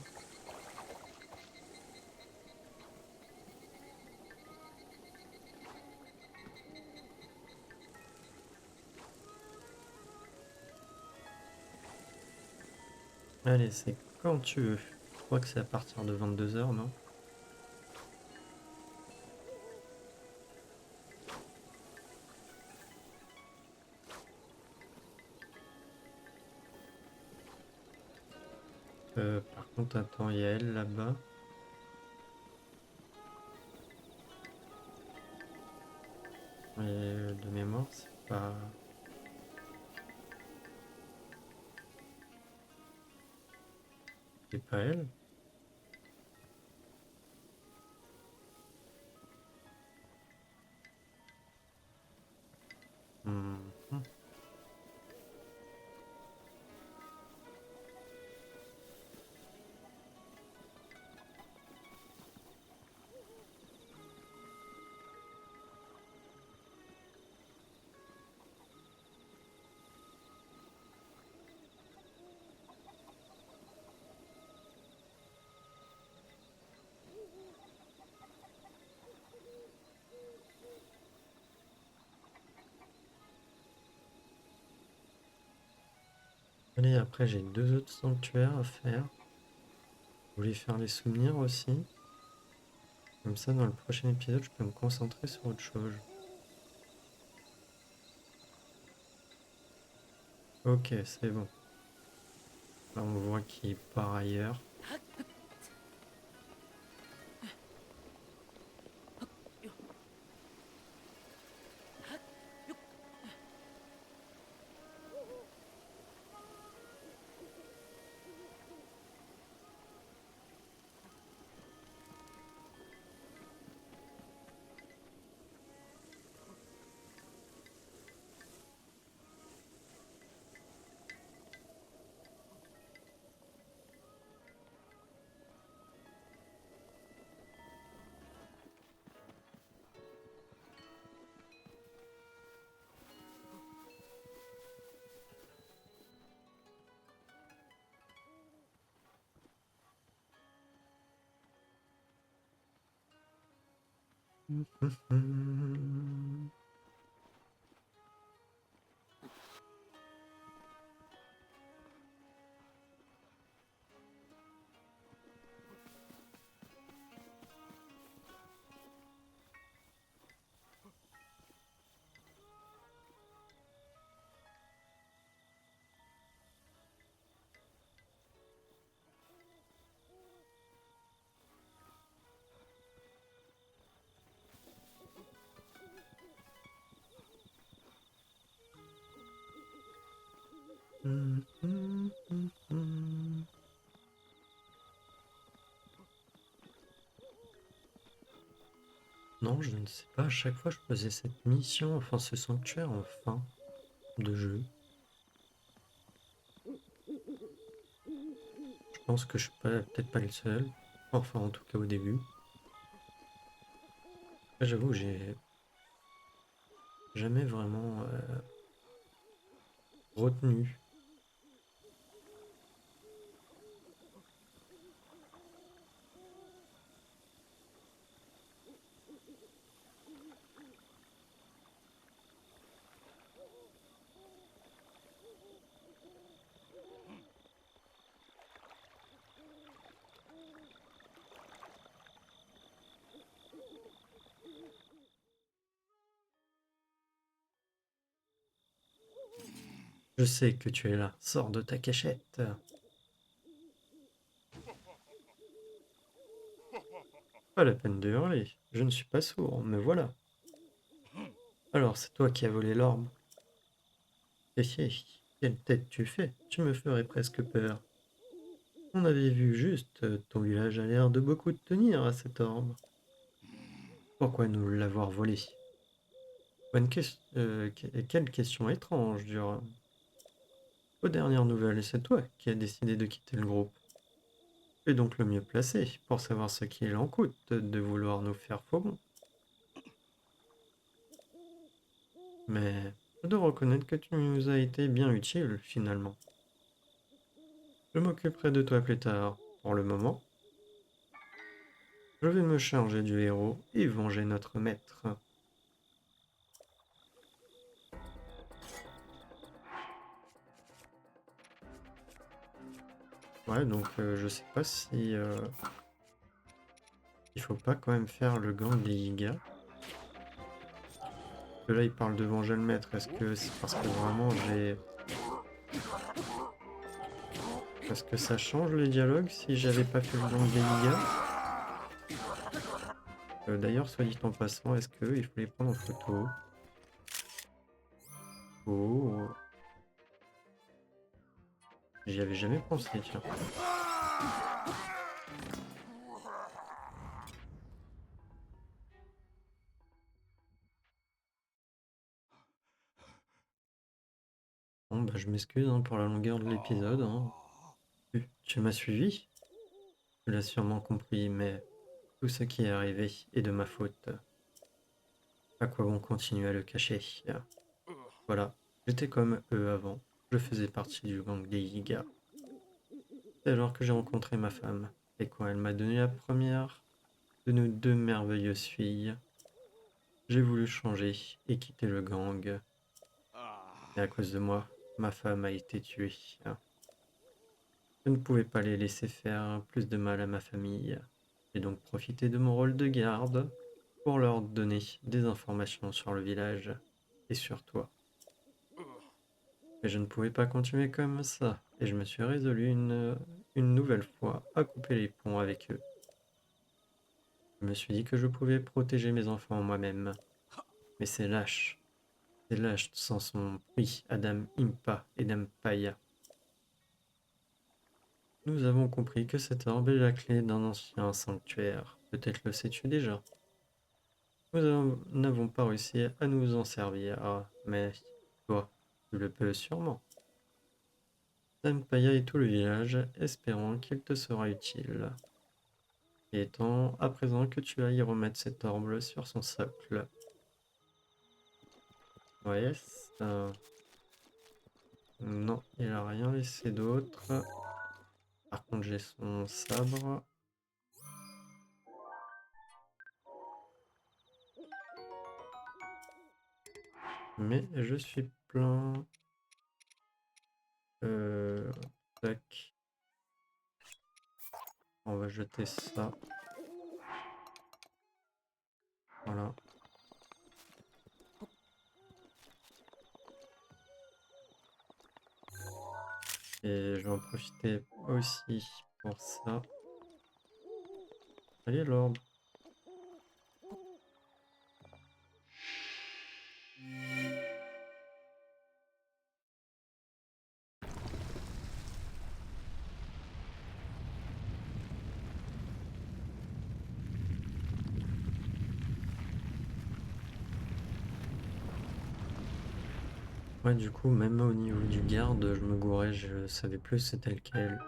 [SPEAKER 1] Allez, c'est quand tu veux. Je crois que c'est à partir de 22 h, non? Par contre, attends, il y a elle là-bas. Et de mémoire, c'est pas elle. Hum, hum. Allez, après, j'ai deux autres sanctuaires à faire. Je voulais faire les souvenirs aussi. Comme ça, dans le prochain épisode, je peux me concentrer sur autre chose. Ok, c'est bon. Là, on voit qu'il part ailleurs. Non, je ne sais pas, à chaque fois je faisais cette mission, enfin ce sanctuaire en fin de jeu. Je pense que je suis peut-être pas le seul, enfin en tout cas au début. Là, j'avoue, j'ai jamais vraiment retenu. Je sais que tu es là, sors de ta cachette. Pas la peine de hurler, je ne suis pas sourd, me voilà. Alors c'est toi qui as volé l'orbe. Hé hé, quelle tête tu fais, tu me ferais presque peur. On avait vu juste, ton village a l'air de beaucoup tenir à cet orbe. Pourquoi nous l'avoir volé? Quelle question étrange, Durham. Aux dernières nouvelles, c'est toi qui as décidé de quitter le groupe. Tu es donc le mieux placé pour savoir ce qu'il en coûte de vouloir nous faire faux bon. Mais je dois reconnaître que tu nous as été bien utile, finalement. Je m'occuperai de toi plus tard. Pour le moment, je vais me charger du héros et venger notre maître. Ouais, donc je sais pas si il faut pas quand même faire le gang des Yiga. Que là, il parle de venger le maître. Est-ce que c'est parce que vraiment j'ai... Parce que ça change les dialogues si j'avais pas fait le gang des Yiga? D'ailleurs, soit dit en passant, est-ce qu'il faut les prendre en photo? Oh, j'y avais jamais pensé, tiens. Bon, bah, je m'excuse hein, pour la longueur de l'épisode. Hein. Tu m'as suivi? Tu l'as sûrement compris, mais tout ce qui est arrivé est de ma faute. À quoi bon continuer à le cacher? Voilà, j'étais comme eux avant. Je faisais partie du gang des Yiga. C'est alors que j'ai rencontré ma femme. Et quand elle m'a donné la première de nos deux merveilleuses filles, j'ai voulu changer et quitter le gang. Et à cause de moi, ma femme a été tuée. Je ne pouvais pas les laisser faire plus de mal à ma famille. J'ai donc profité de mon rôle de garde pour leur donner des informations sur le village et sur toi. Mais je ne pouvais pas continuer comme ça, et je me suis résolu une nouvelle fois à couper les ponts avec eux. Je me suis dit que je pouvais protéger mes enfants moi-même. Mais c'est lâche sans son prix, Adam Impa et Dampaya. Nous avons compris que cette orbe est la clé d'un ancien sanctuaire. Peut-être le sais-tu déjà. N'avons pas réussi à nous en servir, mais toi, tu le peux sûrement. Dampaya et tout le village, espérant qu'il te sera utile. Il est temps à présent que tu ailles remettre cet orbe sur son socle. Ouais, non, il a rien laissé d'autre. Par contre, j'ai son sabre. Mais je suis plein. Euh, tac. On va jeter ça. Voilà. Et je vais en profiter aussi pour ça. Allez, l'orbe. Ouais, du coup, même au niveau du garde, je me gourais, je savais plus c'était lequel.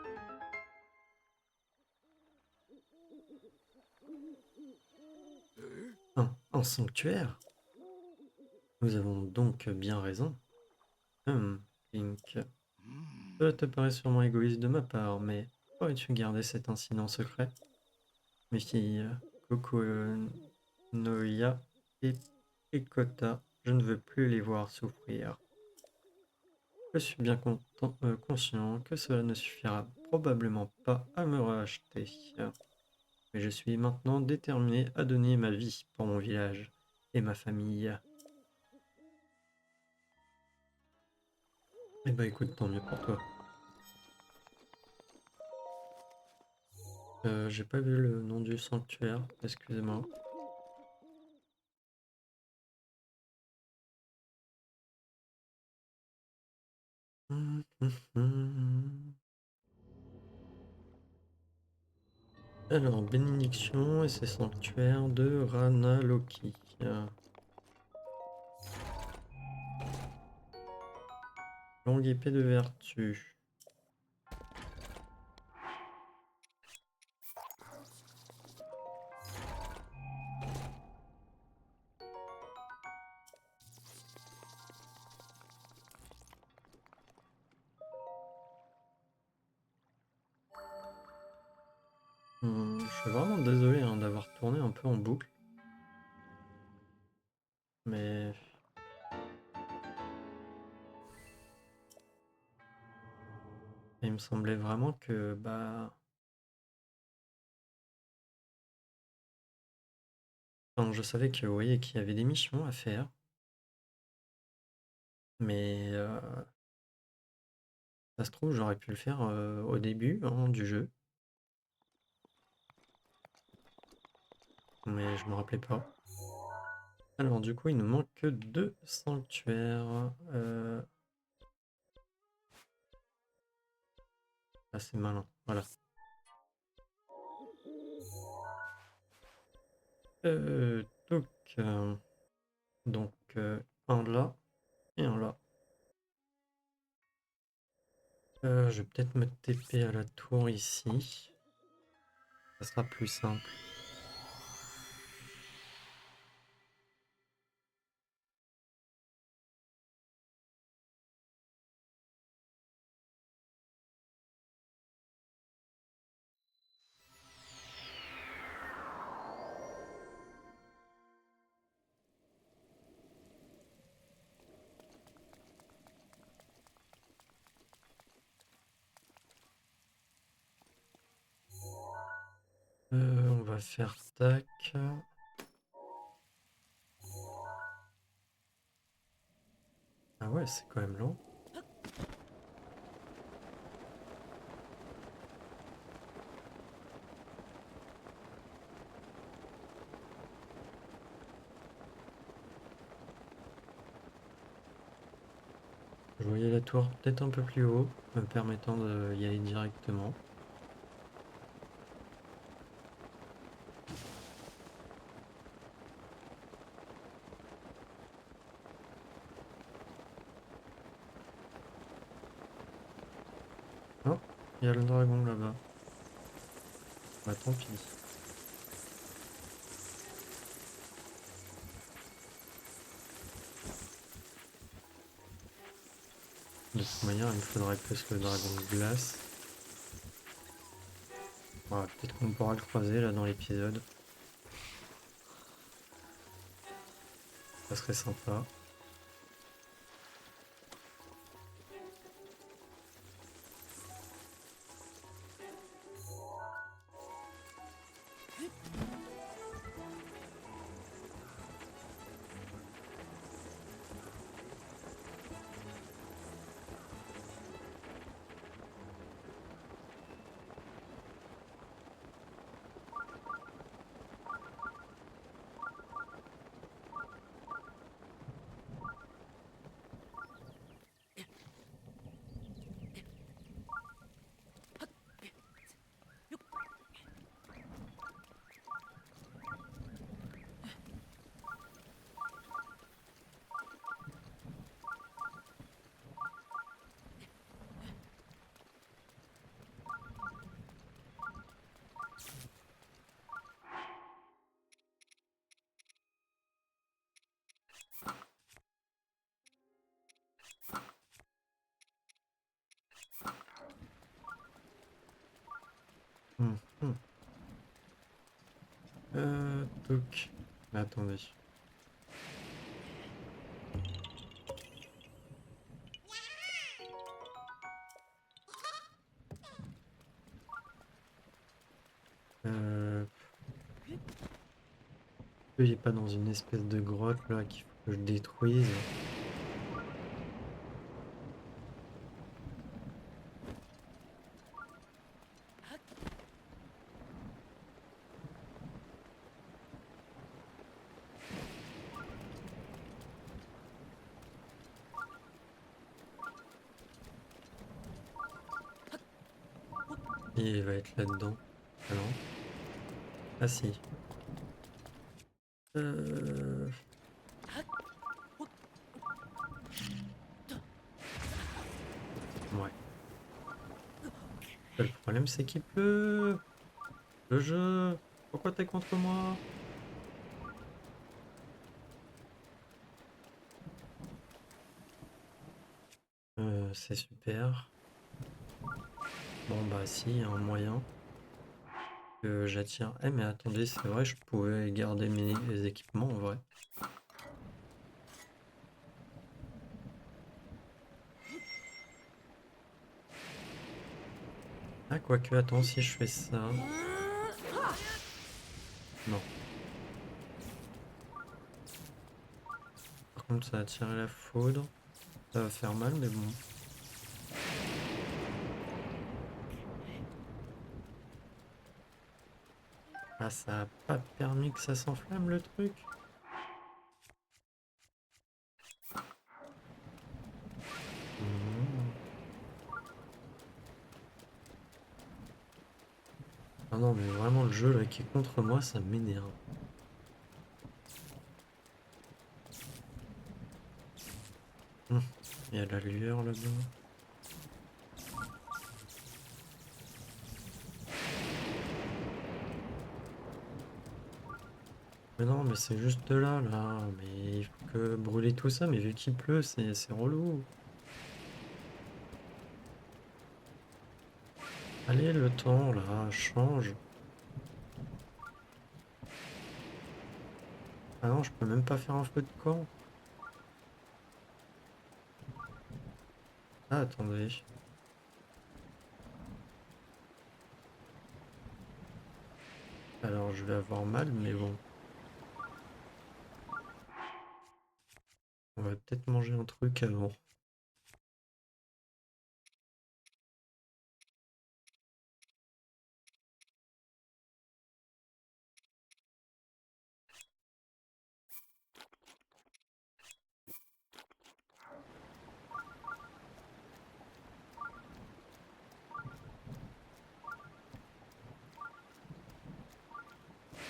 [SPEAKER 1] Un sanctuaire? Nous avons donc bien raison. Link. Cela te paraît sûrement égoïste de ma part, mais aurais-tu gardé cet incident secret? Mes filles, Coco, Noia et Picota, je ne veux plus les voir souffrir. Je suis bien conscient que cela ne suffira probablement pas à me racheter. Mais je suis maintenant déterminé à donner ma vie pour mon village et ma famille. Eh ben écoute, tant mieux pour toi. J'ai pas vu le nom du sanctuaire, excusez-moi. Alors, bénédiction et ses sanctuaires de Ranaloki. Longue épée de vertu. Je suis vraiment désolé hein, d'avoir tourné un peu en boucle, mais il me semblait vraiment que bah, enfin, je savais que vous voyez qu'il y avait des missions à faire, mais ça se trouve j'aurais pu le faire au début hein, du jeu, mais je me rappelais pas. Alors du coup il nous manque que 2 sanctuaires. Ah c'est malin, voilà. Euh, donc, euh, donc un là et un là. Je vais peut-être me TP à la tour ici. Ça sera plus simple. On va faire tac. Ah ouais, c'est quand même lent. Je voyais la tour peut-être un peu plus haut, me permettant d'y aller directement. Oh, il y a le dragon là-bas. Bah tant pis. De toute manière, il me faudrait plus le dragon de glace. Voilà, peut-être qu'on pourra le croiser là dans l'épisode. Ça serait sympa. Mhm. Donc, mais attendez. Euh, il est pas dans une espèce de grotte là qu'il faut que je détruise. Il va être là-dedans. Ah non? Ah si. Euh, Ouais. Le problème c'est qu'il pleut. Le jeu. Pourquoi t'es contre moi? C'est super. Bon bah si, il y a un moyen que j'attire. Eh mais attendez, c'est vrai, je pouvais garder mes équipements en vrai. Ah quoique, attends, si je fais ça... Non. Par contre, ça va attirer la foudre. Ça va faire mal, mais bon. Ah, ça a pas permis que ça s'enflamme le truc. Hmm. Ah non, mais vraiment, le jeu là qui est contre moi, ça m'énerve. Hmm. Il y a de la lueur là-bas. Mais non, mais c'est juste là, là. Mais il faut que brûler tout ça, mais vu qu'il pleut, c'est relou. Allez, le temps là, change. Ah non, je peux même pas faire un feu de camp. Ah, attendez. Alors, je vais avoir mal, mais bon. On va peut-être manger un truc avant.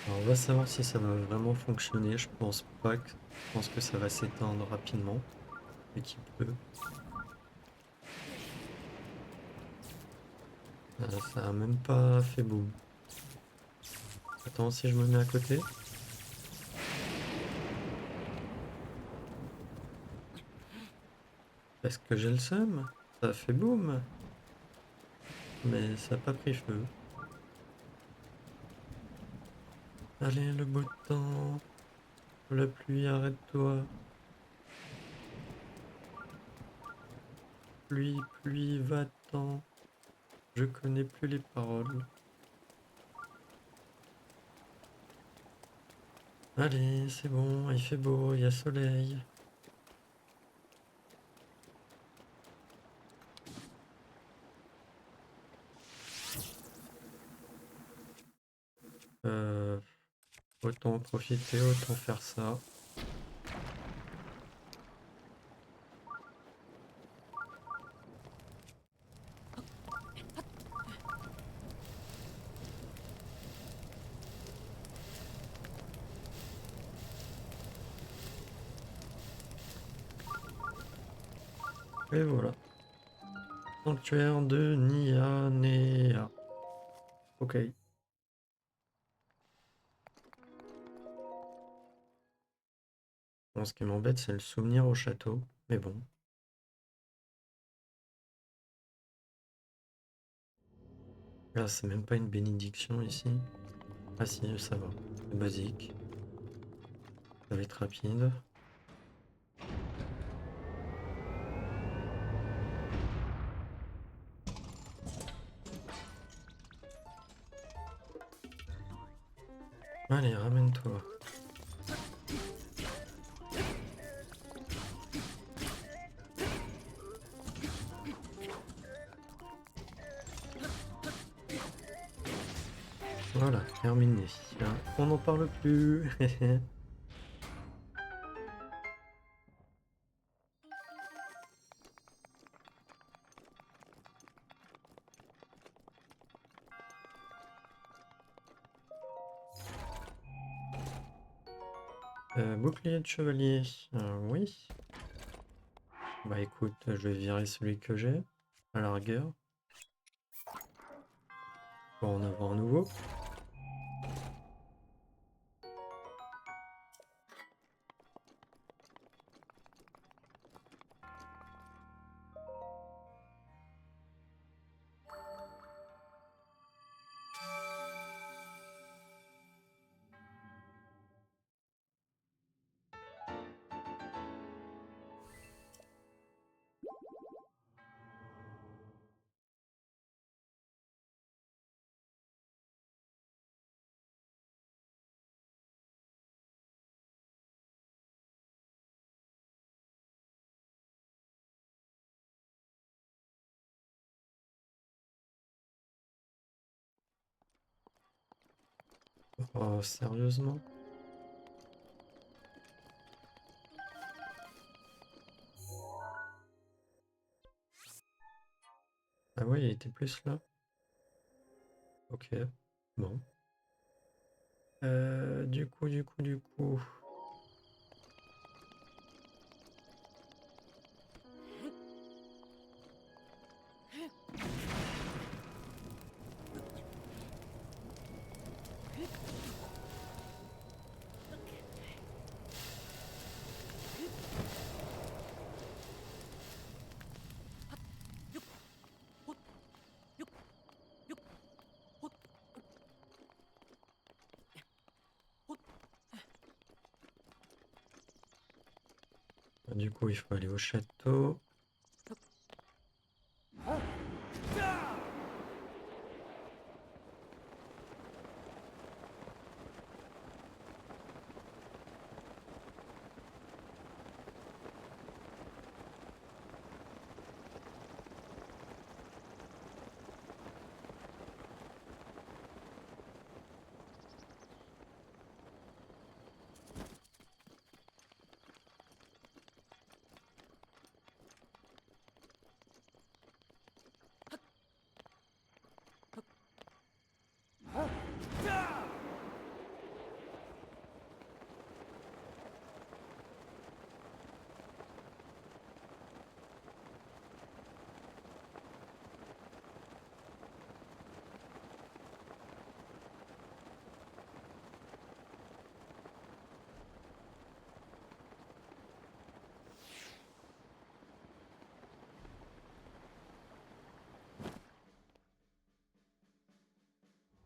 [SPEAKER 1] Alors, on va savoir si ça va vraiment fonctionner. Je pense pas que... Je pense que ça va s'éteindre rapidement. Et qu'il pleut. Ça a même pas fait boum. Attends, si je me mets à côté. Est-ce que j'ai le seum? Ça a fait boum. Mais ça a pas pris feu. Allez, le beau temps. La pluie, arrête-toi. Pluie, pluie, va-t'en. Je connais plus les paroles. Allez, c'est bon, il fait beau, il y a soleil. Euh, Autant en profiter, autant faire ça. Et voilà. Sanctuaire de Nyanea. Ok. Bon, ce qui m'embête, c'est le souvenir au château. Mais bon. Là, c'est même pas une bénédiction ici. Ah si, ça va. C'est basique. Ça va être rapide. Allez, ramène-toi. Voilà, terminé. On n'en parle plus. Bouclier de chevalier. Oui. Bah écoute, je vais virer celui que j'ai, à la rigueur, pour en avoir un nouveau. Oh, sérieusement? Ah ouais, il était plus là? Ok, bon. Du coup. Du coup, il faut aller au château.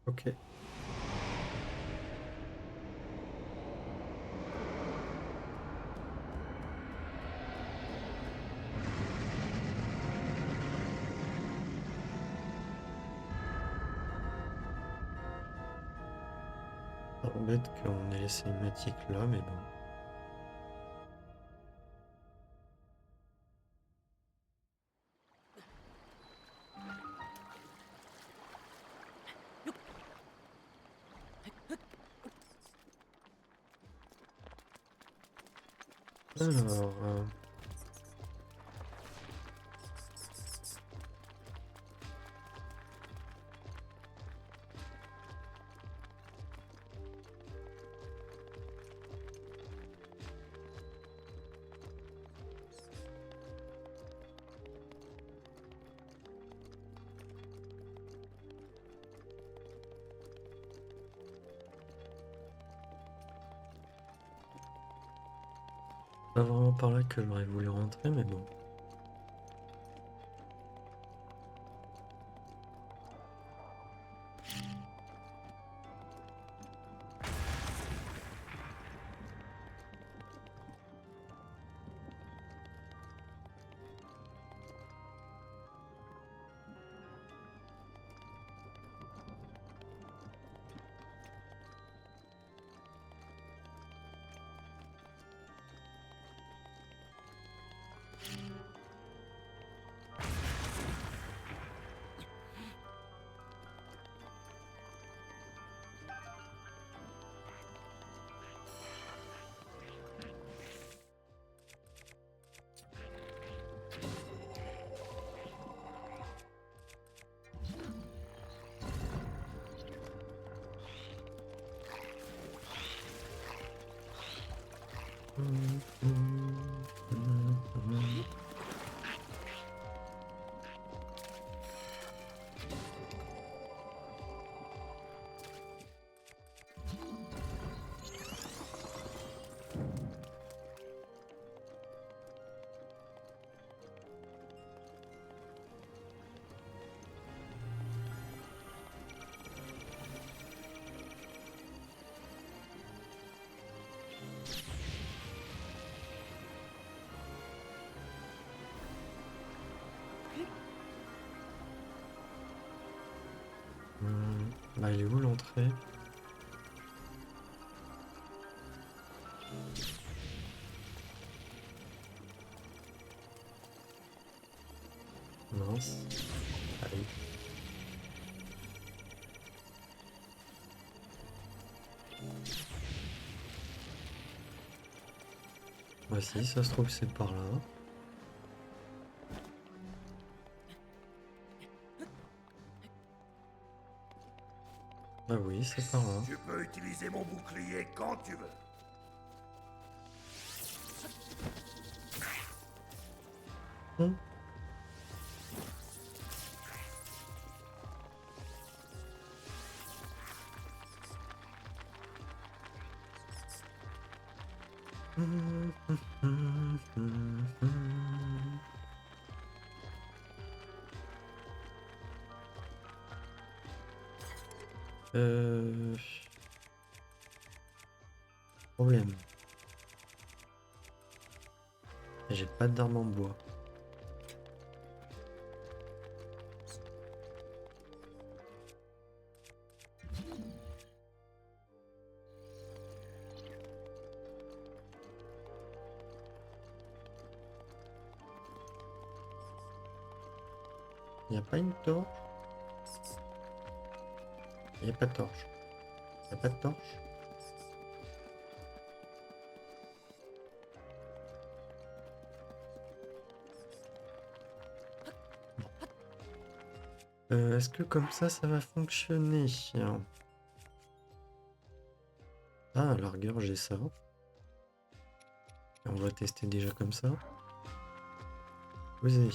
[SPEAKER 1] Ok. Ça embête qu'on ait les cinématiques là, mais bon. Alors, pas vraiment par là que j'aurais voulu rentrer, mais bon. Bah, il est où l'entrée? Mince. Allez. Bah si, ça se trouve c'est par là. Bah oui, c'est par là.
[SPEAKER 2] Tu peux utiliser mon bouclier quand tu veux.
[SPEAKER 1] Hum. Problème. J'ai pas d'arme en bois. Y a pas une torche? Y a pas de torche. Y a pas de torche? Est-ce que comme ça va fonctionner? Ah, à la rigueur, j'ai ça. Et on va tester déjà comme ça. Osez.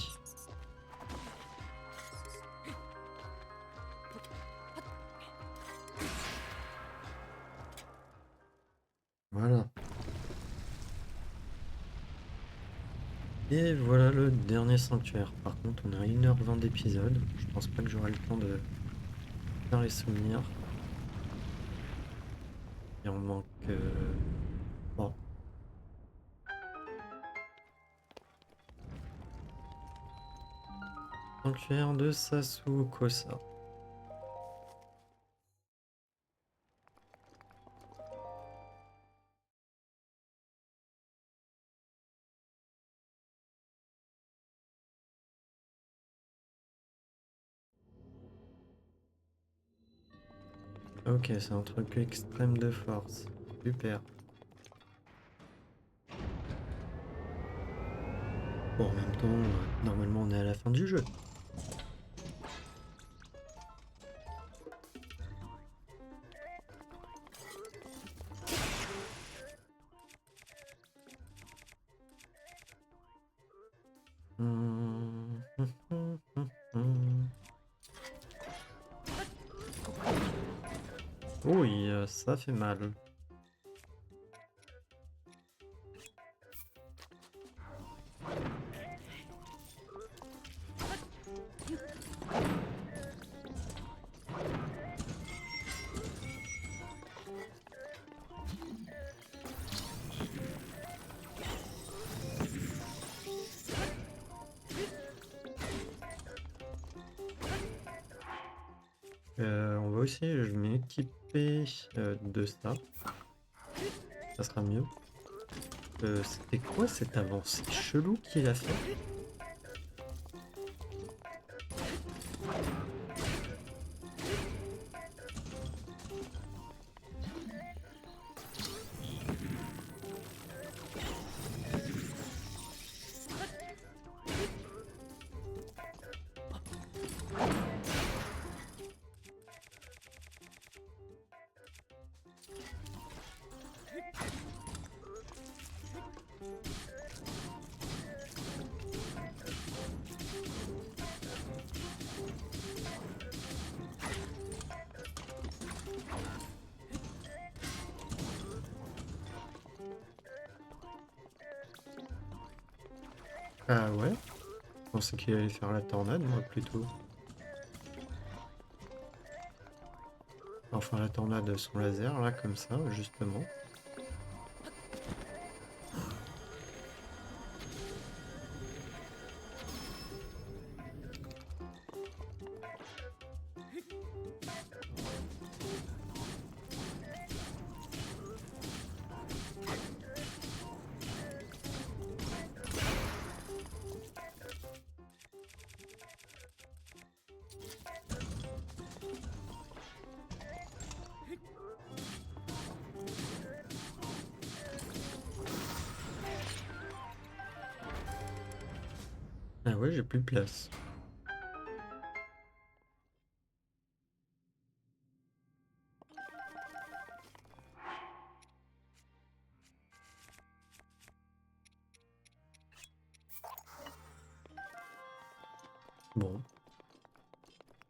[SPEAKER 1] Voilà. Et voilà le dernier sanctuaire. Par contre, on a 1h20 d'épisode. Je pense pas que j'aurai le temps de faire les souvenirs. Et on manque 3. Sanctuaire de Sasukosa. Ok, c'est un truc extrême de force. Super. Bon, en même temps, normalement on est à la fin du jeu. Oui, ça fait mal. On va aussi je m'équiper de ça. Ça sera mieux. C'était quoi cette avancée chelou qu'il a fait? Ah ouais? Je pensais qu'il allait faire la tornade, moi, plutôt. Enfin, la tornade son laser, là, comme ça, justement. Ah ouais, j'ai plus de place. Bon.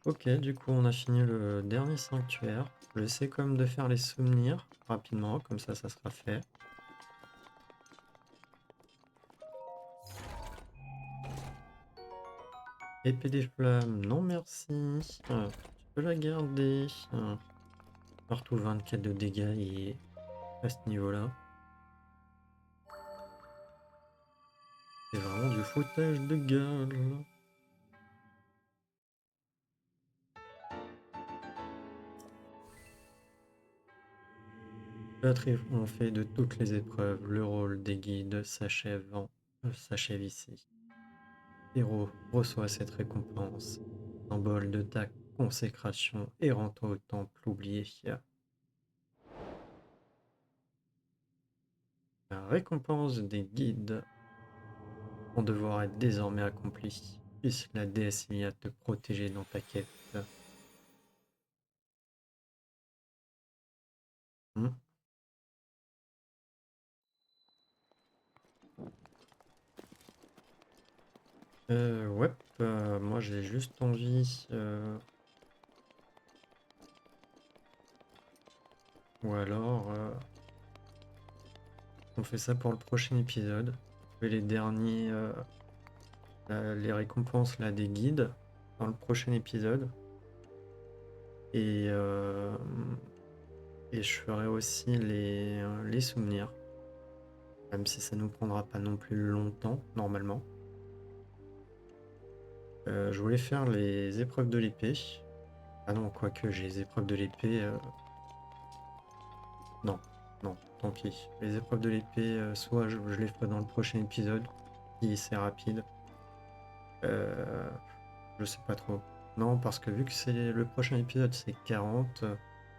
[SPEAKER 1] Ok, du coup, on a fini le dernier sanctuaire. J'essaie quand même de faire les souvenirs rapidement, comme ça sera fait. Épée des flammes, non merci. Tu peux la garder. Partout 24 de dégâts et à ce niveau-là. C'est vraiment du foutage de gueule. Le triomphe de toutes les épreuves, le rôle des guides s'achève ici. Héros reçoit cette récompense, symbole de ta consécration et rends-toi au temple oublié. La récompense des guides, ton devoir est désormais accompli. Puisse la déesse Iliade te protéger dans ta quête. Hmm. Ouais, moi j'ai juste envie, ou alors on fait ça pour le prochain épisode. On fait les derniers, les récompenses là des guides dans le prochain épisode. Et, euh, et je ferai aussi les souvenirs, même si ça nous prendra pas non plus longtemps normalement. Je voulais faire les épreuves de l'épée. Ah non, quoique j'ai les épreuves de l'épée. Non, non, tant pis. Les épreuves de l'épée, soit je les ferai dans le prochain épisode, si c'est rapide. Euh, je sais pas trop. Non, parce que vu que c'est le prochain épisode, c'est 40.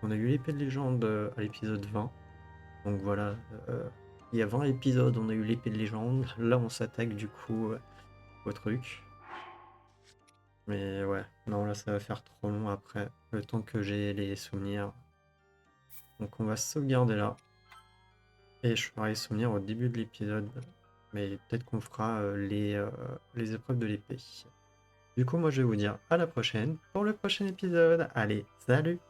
[SPEAKER 1] On a eu l'épée de légende à l'épisode 20. Donc voilà, il y a 20 épisodes, on a eu l'épée de légende. Là, on s'attaque du coup au truc. Mais ouais, non, là, ça va faire trop long après, le temps que j'ai les souvenirs. Donc on va sauvegarder là. Et je ferai les souvenirs au début de l'épisode. Mais peut-être qu'on fera les épreuves de l'épée. Du coup, moi, je vais vous dire à la prochaine pour le prochain épisode. Allez, salut!